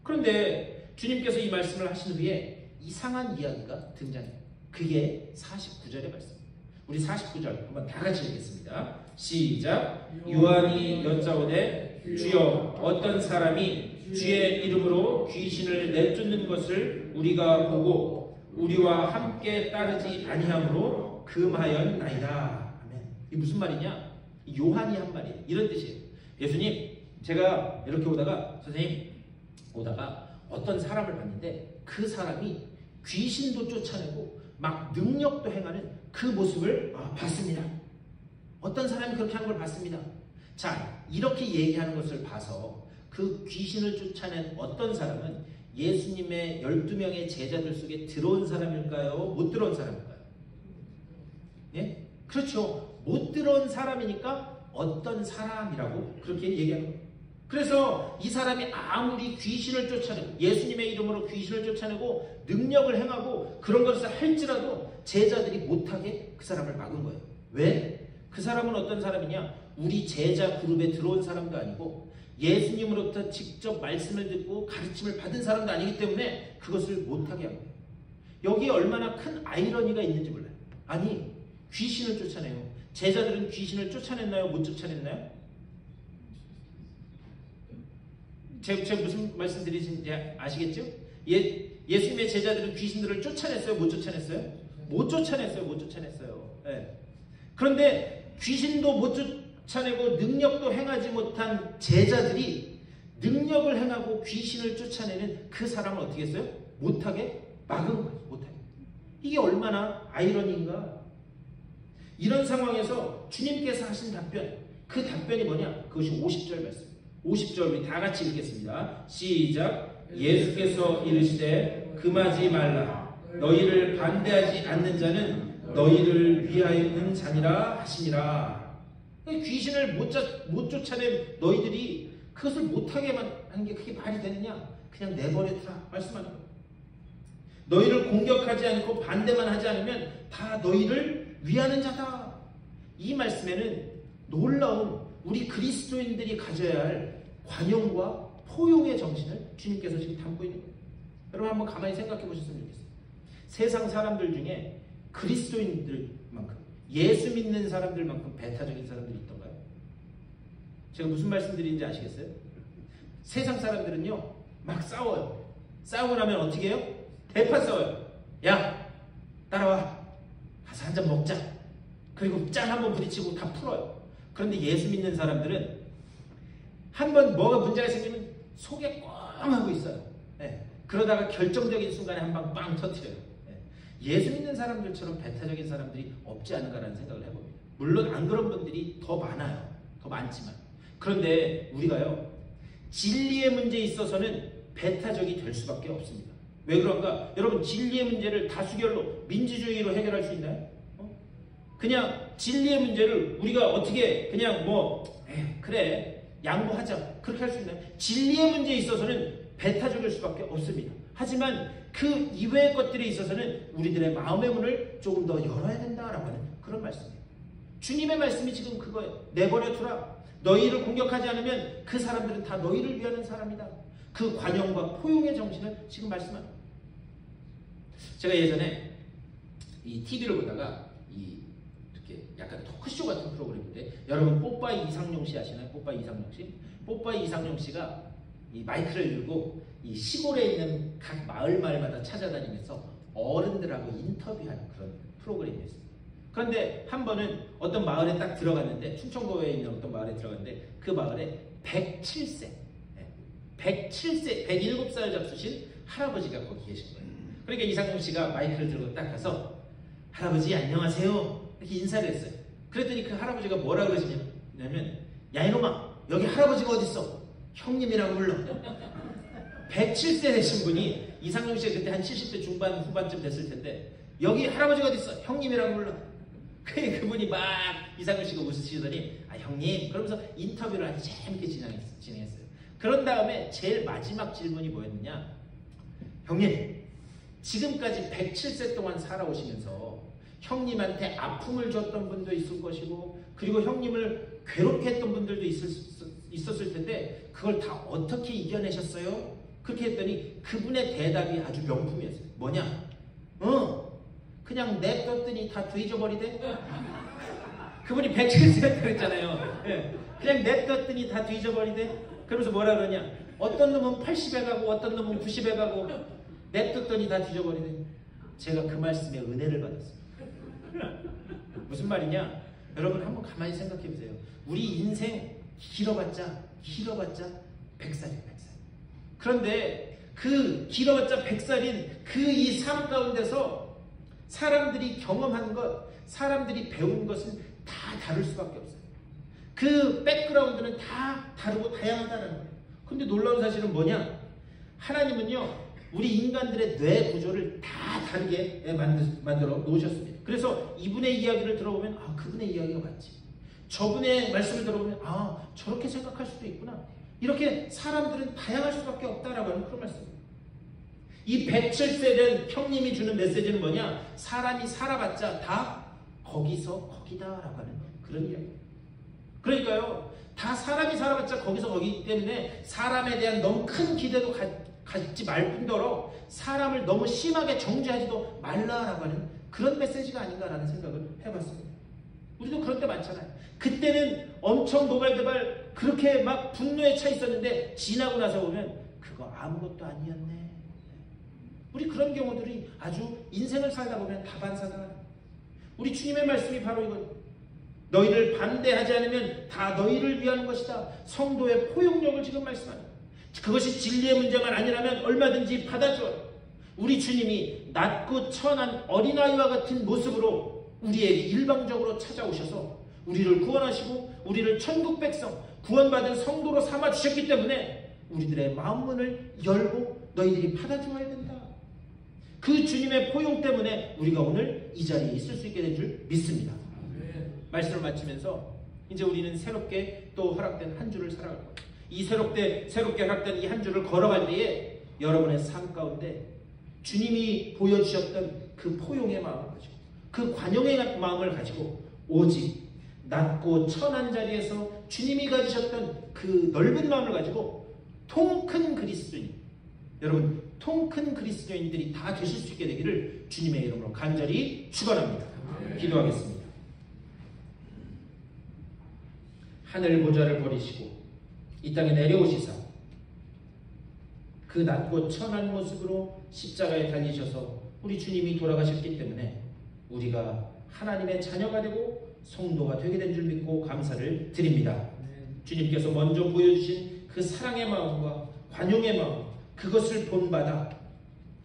그런데 주님께서 이 말씀을 하신 후에 이상한 이야기가 등장해요. 그게 49절의 말씀입니다. 우리 49절 한번 다 같이 읽겠습니다. 시작. 요한이 여짜오되 주여 어떤 사람이 주의 이름으로 귀신을 내쫓는 것을 우리가 보고 우리와 함께 따르지 아니함으로 금하였나이다. 아멘. 이게 무슨 말이냐? 요한이 한 말이에요. 이런 뜻이에요. 예수님, 제가 이렇게 오다가 선생님 오다가 어떤 사람을 봤는데 그 사람이 귀신도 쫓아내고 막 능력도 행하는 그 모습을 봤습니다. 어떤 사람이 그렇게 하는 걸 봤습니다. 자, 이렇게 얘기하는 것을 봐서 그 귀신을 쫓아낸 어떤 사람은 예수님의 12명의 제자들 속에 들어온 사람일까요? 못 들어온 사람일까요? 예? 그렇죠. 못 들어온 사람이니까 어떤 사람이라고 그렇게 얘기하는 거예요. 그래서 이 사람이 아무리 귀신을 쫓아내고 예수님의 이름으로 귀신을 쫓아내고 능력을 행하고 그런 것을 할지라도 제자들이 못하게 그 사람을 막은 거예요. 왜? 그 사람은 어떤 사람이냐? 우리 제자 그룹에 들어온 사람도 아니고 예수님으로부터 직접 말씀을 듣고 가르침을 받은 사람도 아니기 때문에 그것을 못하게 한 거예요. 여기에 얼마나 큰 아이러니가 있는지 몰라요. 아니, 귀신을 쫓아내요. 제자들은 귀신을 쫓아냈나요? 못 쫓아냈나요? 제가 무슨 말씀 드리는지 아시겠죠? 예수님의 제자들은 귀신들을 쫓아냈어요? 못 쫓아냈어요? 못 쫓아냈어요. 못 쫓아냈어요. 네. 그런데 귀신도 못 쫓아내고 능력도 행하지 못한 제자들이 능력을 행하고 귀신을 쫓아내는 그 사람을 어떻게 했어요? 못하게 막은 거예요. 못하게. 이게 얼마나 아이러니인가. 이런 상황에서 주님께서 하신 답변, 그 답변이 뭐냐? 그것이 50절 말씀. 50절 우리 다 같이 읽겠습니다. 시작. 예수께서 이르시되 금하지 말라. 너희를 반대하지 않는 자는 너희를 위하여 있는 자니라 하시니라. 귀신을 못 쫓아낸 너희들이 그것을 못하게만 하는 게 그게 말이 되느냐? 그냥 내버려두라 말씀하는 거예요. 너희를 공격하지 않고 반대만 하지 않으면 다 너희를 위하는 자다. 이 말씀에는 놀라운 우리 그리스도인들이 가져야 할 관용과 포용의 정신을 주님께서 지금 담고 있는 거예요. 여러분 한번 가만히 생각해 보셨으면 좋겠어요. 세상 사람들 중에 그리스도인들만큼 예수 믿는 사람들만큼 배타적인 사람들이 있던가요? 제가 무슨 말씀 드리는지 아시겠어요? 세상 사람들은요 막 싸워요. 싸우고 나면 어떻게 해요? 대파 싸워요. 야 따라와 가서 한잔 먹자. 그리고 짠 한번 부딪히고 다 풀어요. 그런데 예수 믿는 사람들은 한번 뭐가 문제가 생기면 속에 꽝 하고 있어요. 네. 그러다가 결정적인 순간에 한 방 빵 터뜨려요. 네. 예수 믿는 사람들처럼 배타적인 사람들이 없지 않은가라는 생각을 해봅니다. 물론 안 그런 분들이 더 많아요. 더 많지만. 그런데 우리가요 진리의 문제에 있어서는 배타적이 될 수밖에 없습니다. 왜 그런가? 여러분 진리의 문제를 다수결로 민주주의로 해결할 수 있나요? 그냥 진리의 문제를 우리가 어떻게 그냥 그래 양보하자 그렇게 할 수 있나요? 진리의 문제에 있어서는 배타적일 수밖에 없습니다. 하지만 그 이외의 것들에 있어서는 우리들의 마음의 문을 조금 더 열어야 된다라고 하는 그런 말씀이에요. 주님의 말씀이 지금 그거예요. 내버려두라. 너희를 공격하지 않으면 그 사람들은 다 너희를 위하는 사람이다. 그 관용과 포용의 정신을 지금 말씀합니다. 제가 예전에 이 TV를 보다가 이렇게 약간 토크쇼 같은 프로그램인데 여러분 뽀빠이 이상용 씨 아시나요? 뽀빠이 이상용 씨? 뽀빠이 이상용 씨가 이 마이크를 들고 이 시골에 있는 각 마을마다 찾아다니면서 어른들하고 인터뷰하는 그런 프로그램이었습니다. 그런데 한 번은 어떤 마을에 딱 들어갔는데 충청도에 있는 어떤 마을에 들어갔는데 그 마을에 107세 107살 잡수신 할아버지가 거기 계신 거예요. 그러니까 이상용 씨가 마이크를 들고 딱 가서 할아버지 안녕하세요 이렇게 인사를 했어요. 그랬더니 그 할아버지가 뭐라 그러시냐면 야 이놈아 여기 할아버지가 어딨어? 형님이라고 불러. 107세 되신 분이 이상용 씨가 그때 한 70대 중반 후반쯤 됐을 텐데 여기 할아버지가 어딨어? 형님이라고 불러. 그분이 막 이상용 씨가 웃으시더니 아 형님 그러면서 인터뷰를 아주 재밌게 진행했어요. 그런 다음에 제일 마지막 질문이 뭐였느냐? 형님 지금까지 107세 동안 살아오시면서 형님한테 아픔을 줬던 분도 있을 것이고 그리고 형님을 괴롭게 했던 분들도 있었을 텐데 그걸 다 어떻게 이겨내셨어요? 그렇게 했더니 그분의 대답이 아주 명품이었어요. 뭐냐? 그냥 냅뒀더니 다 뒤져버리대? 그분이 107세였다고 그랬잖아요. 예. 그냥 냅뒀더니 다 뒤져버리대? 그러면서 뭐라 그러냐? 어떤 놈은 80에 가고 어떤 놈은 90에 가고 냅뒀더니 다 뒤져버리대. 제가 그 말씀에 은혜를 받았어요. 무슨 말이냐? 여러분 한번 가만히 생각해 보세요. 우리 인생 길어봤자 100살이에요. 100살. 그런데 그 길어봤자 100살인 그 이 삶 가운데서 사람들이 경험한 것, 사람들이 배운 것은 다 다를 수밖에 없어요. 그 백그라운드는 다 다르고 다양하다는 거예요. 근데 놀라운 사실은 뭐냐? 하나님은요, 우리 인간들의 뇌 구조를 다 다르게 만들어 놓으셨습니다. 그래서 이분의 이야기를 들어보면 아, 그분의 이야기가 맞지. 저분의 말씀을 들어보면 아, 저렇게 생각할 수도 있구나. 이렇게 사람들은 다양할 수밖에 없다라고 하는 그런 말씀입니다. 이 107세 된 형님이 주는 메시지는 뭐냐? 사람이 살아봤자 다 거기서 거기다라고 하는 그런 이야기입니다. 그러니까요, 다 사람이 살아봤자 거기서 거기이기 때문에 사람에 대한 너무 큰 기대도 갖지 말 뿐더러 사람을 너무 심하게 정죄하지도 말라라고 하는 그런 메시지가 아닌가라는 생각을 해봤습니다. 우리도 그런 때 많잖아요. 그때는 엄청 도발도발 그렇게 막 분노에 차 있었는데 지나고 나서 보면 그거 아무것도 아니었네. 우리 그런 경우들이 아주 인생을 살다 보면 다반사다. 우리 주님의 말씀이 바로 이거예요. 너희를 반대하지 않으면 다 너희를 위한 것이다. 성도의 포용력을 지금 말씀합니다. 그것이 진리의 문제만 아니라면 얼마든지 받아줘요. 우리 주님이 낮고 천한 어린아이와 같은 모습으로 우리에게 일방적으로 찾아오셔서 우리를 구원하시고 우리를 천국 백성, 구원받은 성도로 삼아주셨기 때문에 우리들의 마음문을 열고 너희들이 받아줘야 된다. 그 주님의 포용 때문에 우리가 오늘 이 자리에 있을 수 있게 된 줄 믿습니다. 말씀을 마치면서 이제 우리는 새롭게 또 허락된 한 주를 살아갈 거예요. 이 새롭게 허락된 이 한 주를 걸어갈 때에 여러분의 삶 가운데 주님이 보여주셨던 그 포용의 마음을 가지고 그 관용의 마음을 가지고 오직 낮고 천한 자리에서 주님이 가지셨던 그 넓은 마음을 가지고 통 큰 그리스도인, 여러분 통 큰 그리스도인들이 다 되실 수 있게 되기를 주님의 이름으로 간절히 축원합니다. 기도하겠습니다. 하늘 보좌를 버리시고 이 땅에 내려오시사 그 낮고 천한 모습으로 십자가에 달리셔서 우리 주님이 돌아가셨기 때문에 우리가 하나님의 자녀가 되고 성도가 되게 된 줄 믿고 감사를 드립니다. 주님께서 먼저 보여주신 그 사랑의 마음과 관용의 마음, 그것을 본받아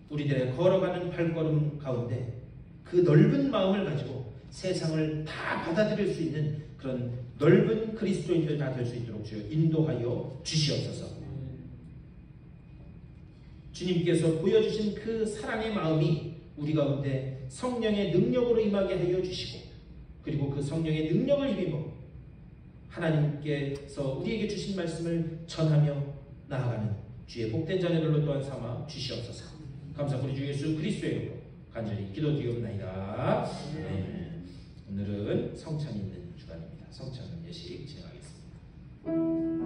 우리들의 걸어가는 발걸음 가운데 그 넓은 마음을 가지고 세상을 다 받아들일 수 있는 그런 넓은 그리스도인들 다 될 수 있도록 주여 인도하여 주시옵소서. 주님께서 보여주신 그 사랑의 마음이 우리 가운데 성령의 능력으로 임하게 하여 주시고, 그리고 그 성령의 능력을 힘입어 하나님께서 우리에게 주신 말씀을 전하며 나아가는 주의 복된 자녀들로 또한 삼아 주시옵소서. 감사합니다. 우리 주 예수 그리스도의 이름으로 간절히 기도드리옵나이다. 오늘은 성찬 있는 주간입니다. 성찬 예식 진행하겠습니다.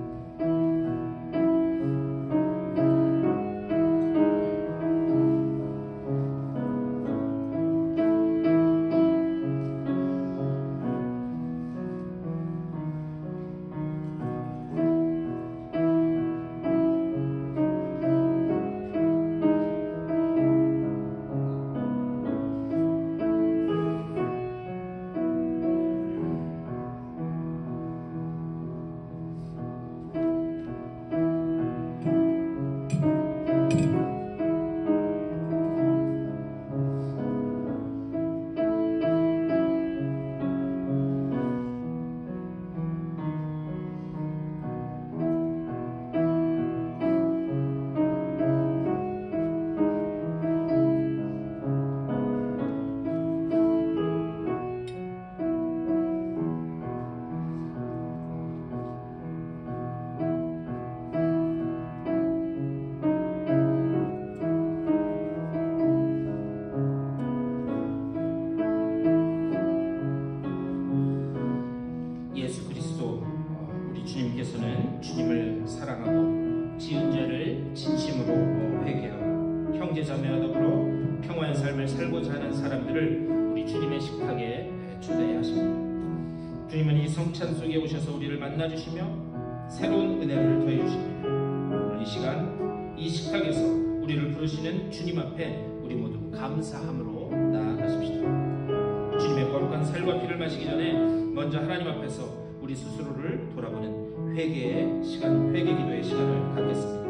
주님께서는 주님을 사랑하고 지은 죄를 진심으로 회개하고 형제자매와 더불어 평화의 삶을 살고자 하는 사람들을 우리 주님의 식탁에 초대해 하십니다. 주님은 이 성찬 속에 오셔서 우리를 만나주시며 새로운 은혜를 더해 주십니다. 오늘 이 시간 이 식탁에서 우리를 부르시는 주님 앞에 우리 모두 감사함으로 나아가십시다. 주님의 거룩한 살과 피를 마시기 전에 먼저 하나님 앞에서 우리 스스로를 돌아보는 회개 기도의 시간을 갖겠습니다.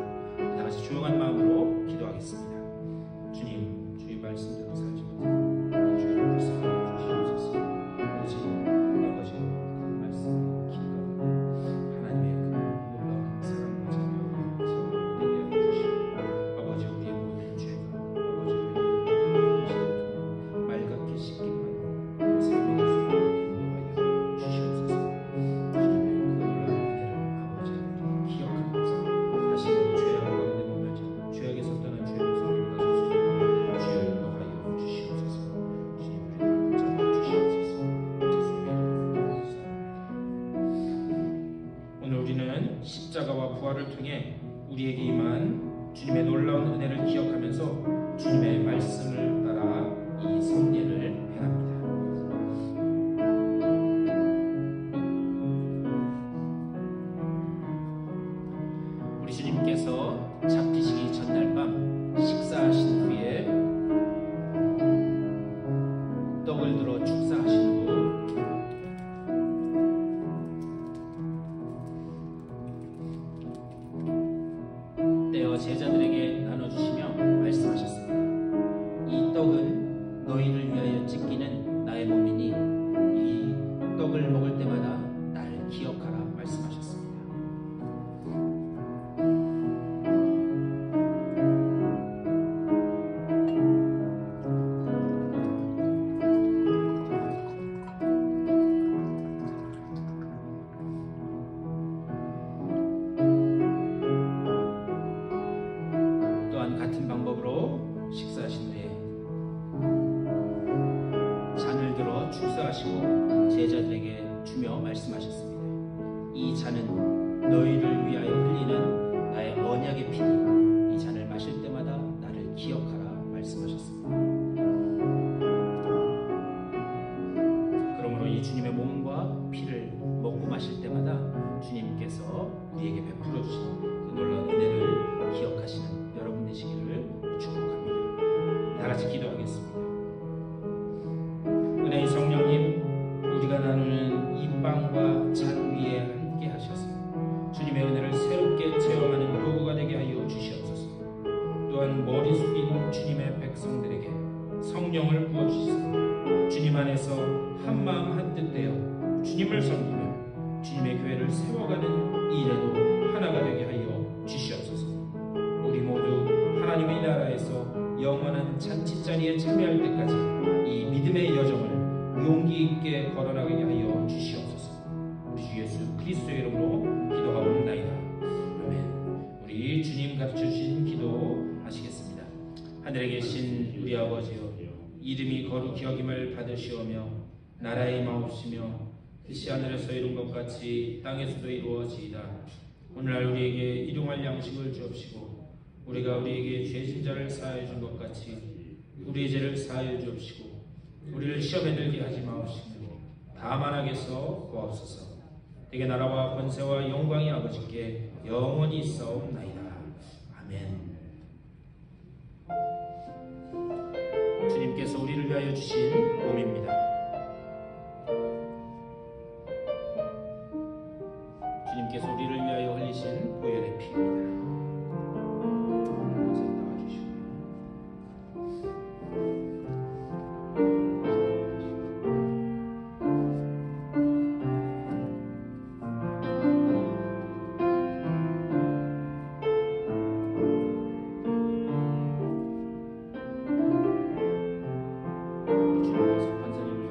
다 같이 조용한 마음으로 기도하겠습니다. 주님, 주의 말씀대로 살지 못해 주의 말씀을 주시옵소서. 오직 아버지의 그 말씀을 기도하고 하나님의 그 놀라운 사랑과 자비와 되게 해주시고 아버지 우리의 모든 죄가 아버지 우리의 말같게 씻김 받고 삶의 계속을 인도하여 주시옵소서. 주님의 그 놀라운 은혜를 아버지 우리 기억하면서 다시 죄악 가운데 머물지 죄악에서 떠난 죄의 손을 가져주시고 주여 인도하여 주시옵소서. 주님 우리를 붙잡아 주시옵소서. 예수님의 이름으로 기도합니다. 오늘 우리는 십자가와 부활을 통해 우리에게 임한 주님의 놀라운 은혜를 기억하면서 주님의 말씀을 따라 이 성례를 행합니다. 우리 주님께서 잡히시기 전날 밤 식사하신 후에 떡을 들어 축사하신 후 떼어 제자들에게 나눠주시며 말씀하셨습니다. 이 떡은 너희를 위하여 찢기는 나의 몸이니 이 떡을 먹을 때마다 나를 기억하라 말씀하셨습니다. 또한 같은 방법으로 식사하신 후에 잔을 들어 축사하시고 제자들에게 주며 말씀하셨습니다. 이 잔은 너희를 위하여 흘리는 나의 언약의 피니 이 잔을 마실 때마다 나를 기억하라 말씀하셨습니다. 그러므로 이 주님의 몸과 피를 먹고 마실 때마다 주님께서 우리에게 베풀어 주신 그 놀라운 은혜를 기억하시는 여러분 되시기를 축복합니다. 다 같이 기도하겠습니다. 은혜의 성령님, 우리가 나누는 이 빵과 잔 위에 함께 하셔서 주님의 은혜를 새롭게 체험하는 도구가 되게 하여 주시옵소서. 또한 머리 숙인 주님의 백성들에게 성령을 부어주시사 주님 안에서 한마음 한뜻 되어 주님을 섬기며 주님의 교회를 세워가는 일에도 하나가 되게 하여 주시옵소서. 우리 모두 하나님의 나라에서 영원한 잔치자리에 참여할 때까지 이 믿음의 여정을 용기 있게 걸어나가게 하여 주시옵소서. 우리 주 예수 그리스도의 이름으로 기도하옵나이다. 아멘. 우리 주님 가르쳐주신 기도 하시겠습니다. 하늘에 계신 우리 아버지여, 이름이 거룩히 여김을 받으시오며 나라의 임하옵시며 뜻이 하늘에서 이룬 것 같이 땅에서도 이루어지이다. 오늘날 우리에게 일용할 양식을 주옵시고 우리가 우리에게 죄진 자를 사하여 준 것 같이 우리의 죄를 사하여 주옵시고 우리를 시험에 들게 하지 마옵시고 다만 악에서 구하옵소서. 대개 나라와 권세와 영광이 아버지께 영원히 있사옵나이다. 아멘. 주님께서 우리를 위하여 주신 몸입니다. 주님께서 우리를 위하여 흘리신 보혈의 피입니다. 주님께서 판사님을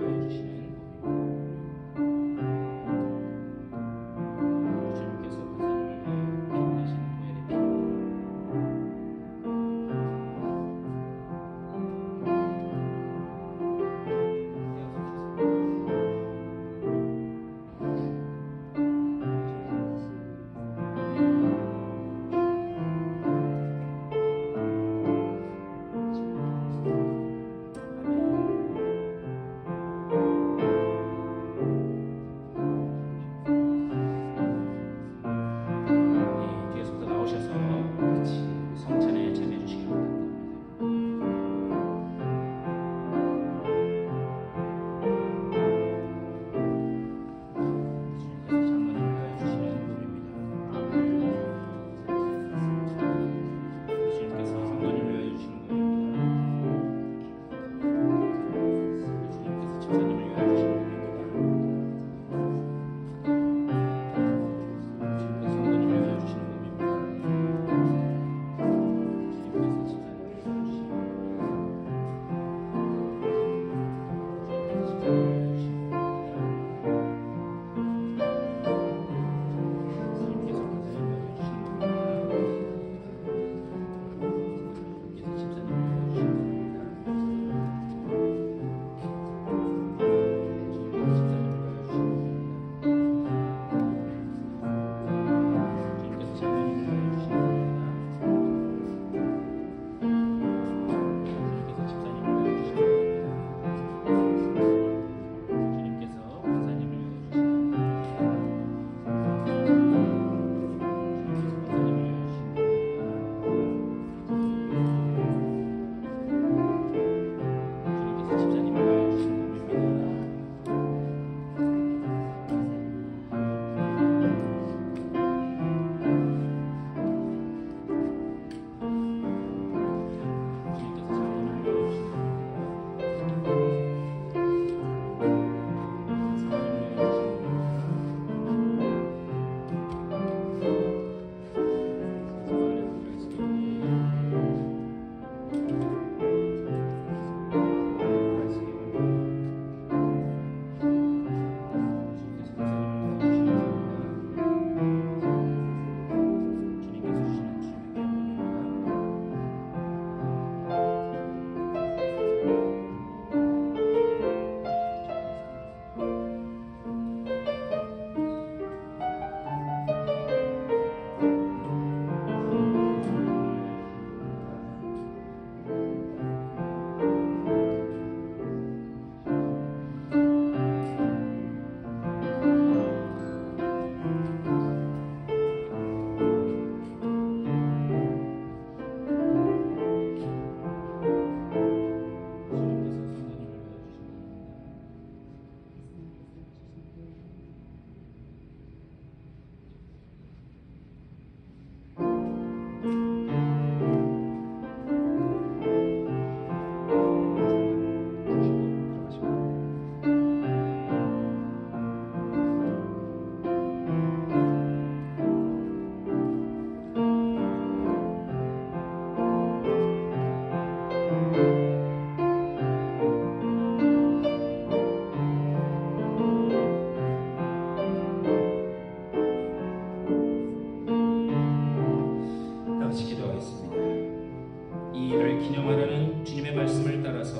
십자가를 기념하라는 주님의 말씀을 따라서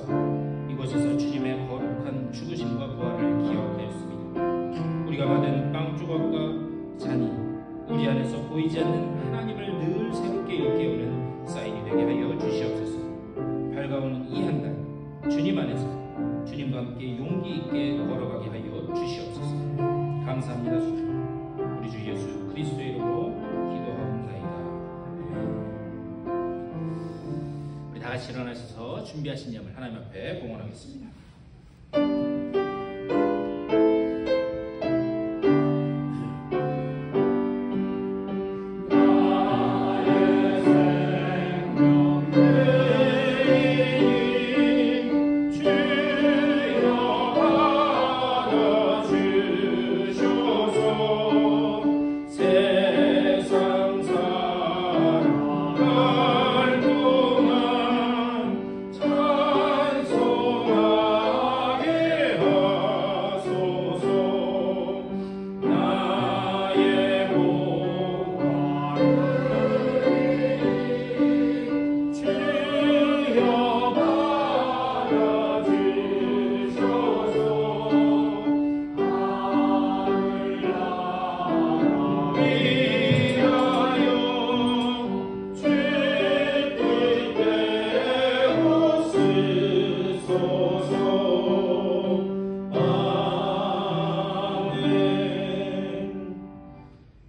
이곳에서 주님의 거룩한 죽으심과 부활을 기억하였습니다. 우리가 받은 빵 조각과 잔이 우리 안에서 보이지 않는 하나님을 늘 새롭게 일깨우는 사인이 되게 하여 주시옵소서. 밝아오는 이 한 달 주님 안에서 주님과 함께 용기 있게 걸어가게 하여 주시옵소서. 감사합니다. 우리 주 예수 그리스도의 이름으로 기도하옵나이다. 우리 다 같이 일어나셔서 준비하신 예물 하나님 앞에 봉헌하겠습니다.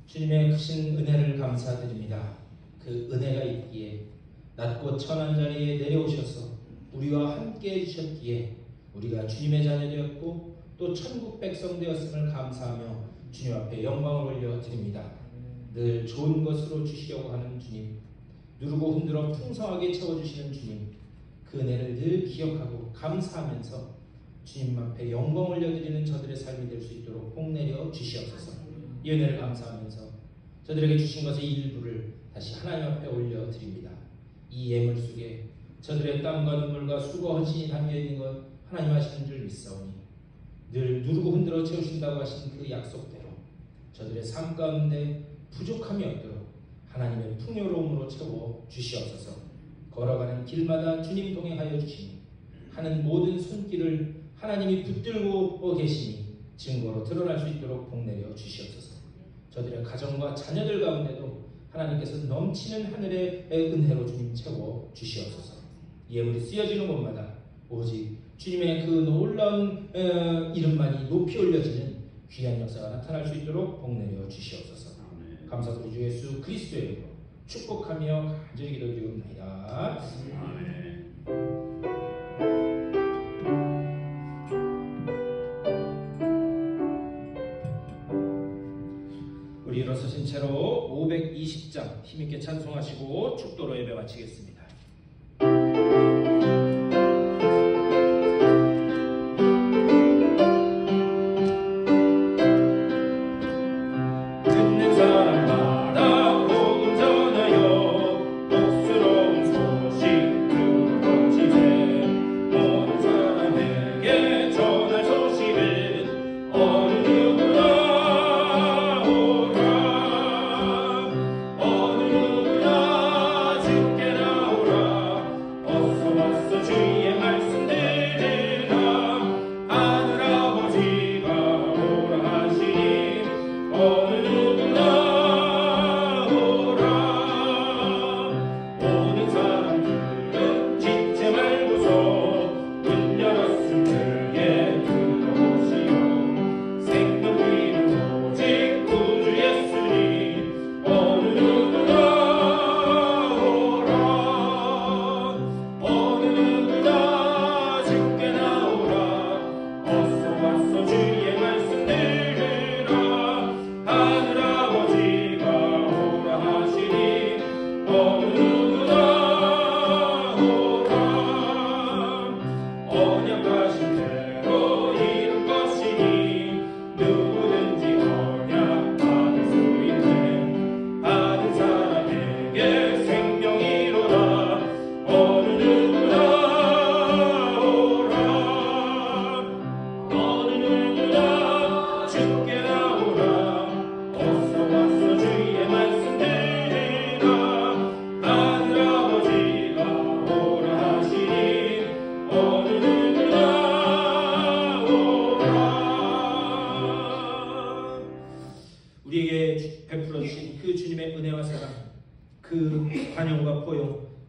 주님의 크신 은혜를 감사드립니다. 그 은혜가 있기에 낮고 천한 자리에 내려오셔서 우리와 함께 해주셨기에 우리가 주님의 자녀 되었고 또 천국 백성 되었음을 감사하며 주님 앞에 영광을 올려드립니다. 늘 좋은 것으로 주시려고 하는 주님, 누르고 흔들어 풍성하게 채워주시는 주님, 그 은혜를 늘 기억하고 감사하면서 주님 앞에 영광 올려드리는 저들의 삶이 될 수 있도록 복내려 주시옵소서. 이 은혜를 감사하면서 저들에게 주신 것의 일부를 다시 하나님 앞에 올려드립니다. 이 예물 속에 저들의 땀과 눈물과 수고 헌신이 담겨있는 것 하나님 아시는 줄 믿사오니 늘 누르고 흔들어 채우신다고 하신 그 약속대로 저들의 삶 가운데 부족함이 없도록 하나님의 풍요로움으로 채워 주시옵소서. 걸어가는 길마다 주님 동행하여 주시니 하는 모든 손길을 하나님이 붙들고 계시니 증거로 드러날 수 있도록 복내려 주시옵소서. 저들의 가정과 자녀들 가운데도 하나님께서 넘치는 하늘의 은혜로 주님 채워 주시옵소서. 예물이 쓰여지는 곳마다 오직 주님의 그 놀라운 이름만이 높이 올려지는 귀한 역사가 나타날 수 있도록 복내려 주시옵소서. 감사드리고 주 예수 그리스도의 이름으로 축복하며 간절히 기도드리옵나이다. 아멘. 우리 일어서신 채로 520장 힘있게 찬송하시고 축도로 예배 마치겠습니다. 어느 누구나 주께나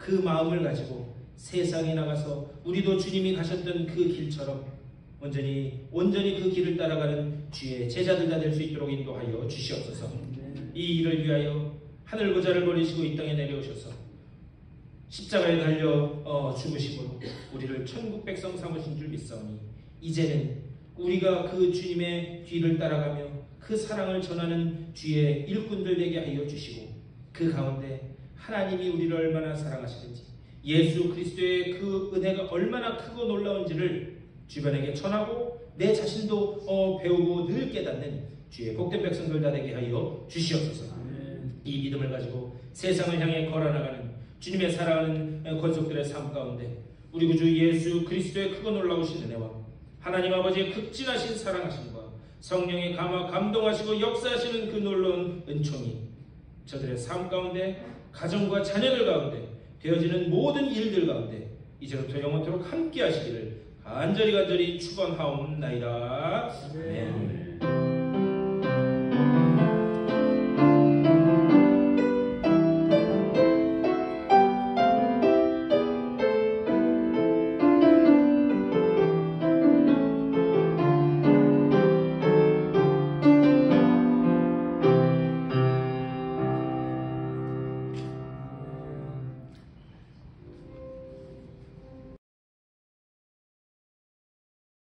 그 마음을 가지고 세상에 나가서 우리도 주님이 가셨던 그 길처럼 온전히 그 길을 따라가는 주의 제자들 다 될 수 있도록 인도하여 주시옵소서. 이 일을 위하여 하늘 보좌를 버리시고 이 땅에 내려오셔서 십자가에 달려 죽으심으로 우리를 천국 백성 삼으신 줄 믿사오니 이제는 우리가 그 주님의 뒤를 따라가며 그 사랑을 전하는 주의 일꾼들 되게 하여 주시고 그 가운데 하나님이 우리를 얼마나 사랑하시는지 예수 그리스도의 그 은혜가 얼마나 크고 놀라운지를 주변에게 전하고 내 자신도 배우고 늘 깨닫는 주의 복된 백성들 다 되게 하여 주시옵소서. 이 믿음을 가지고 세상을 향해 걸어나가는 주님의 사랑하는 권속들의 삶 가운데 우리 구주 예수 그리스도의 크고 놀라우신 은혜와 하나님 아버지의 극진하신 사랑하심과 성령의 감동하시고 역사하시는 그 놀라운 은총이 저들의 삶 가운데 가정과 자녀들 가운데 되어지는 모든 일들 가운데 이제부터 영원토록 함께 하시기를 간절히 축원하옵나이다. 아멘.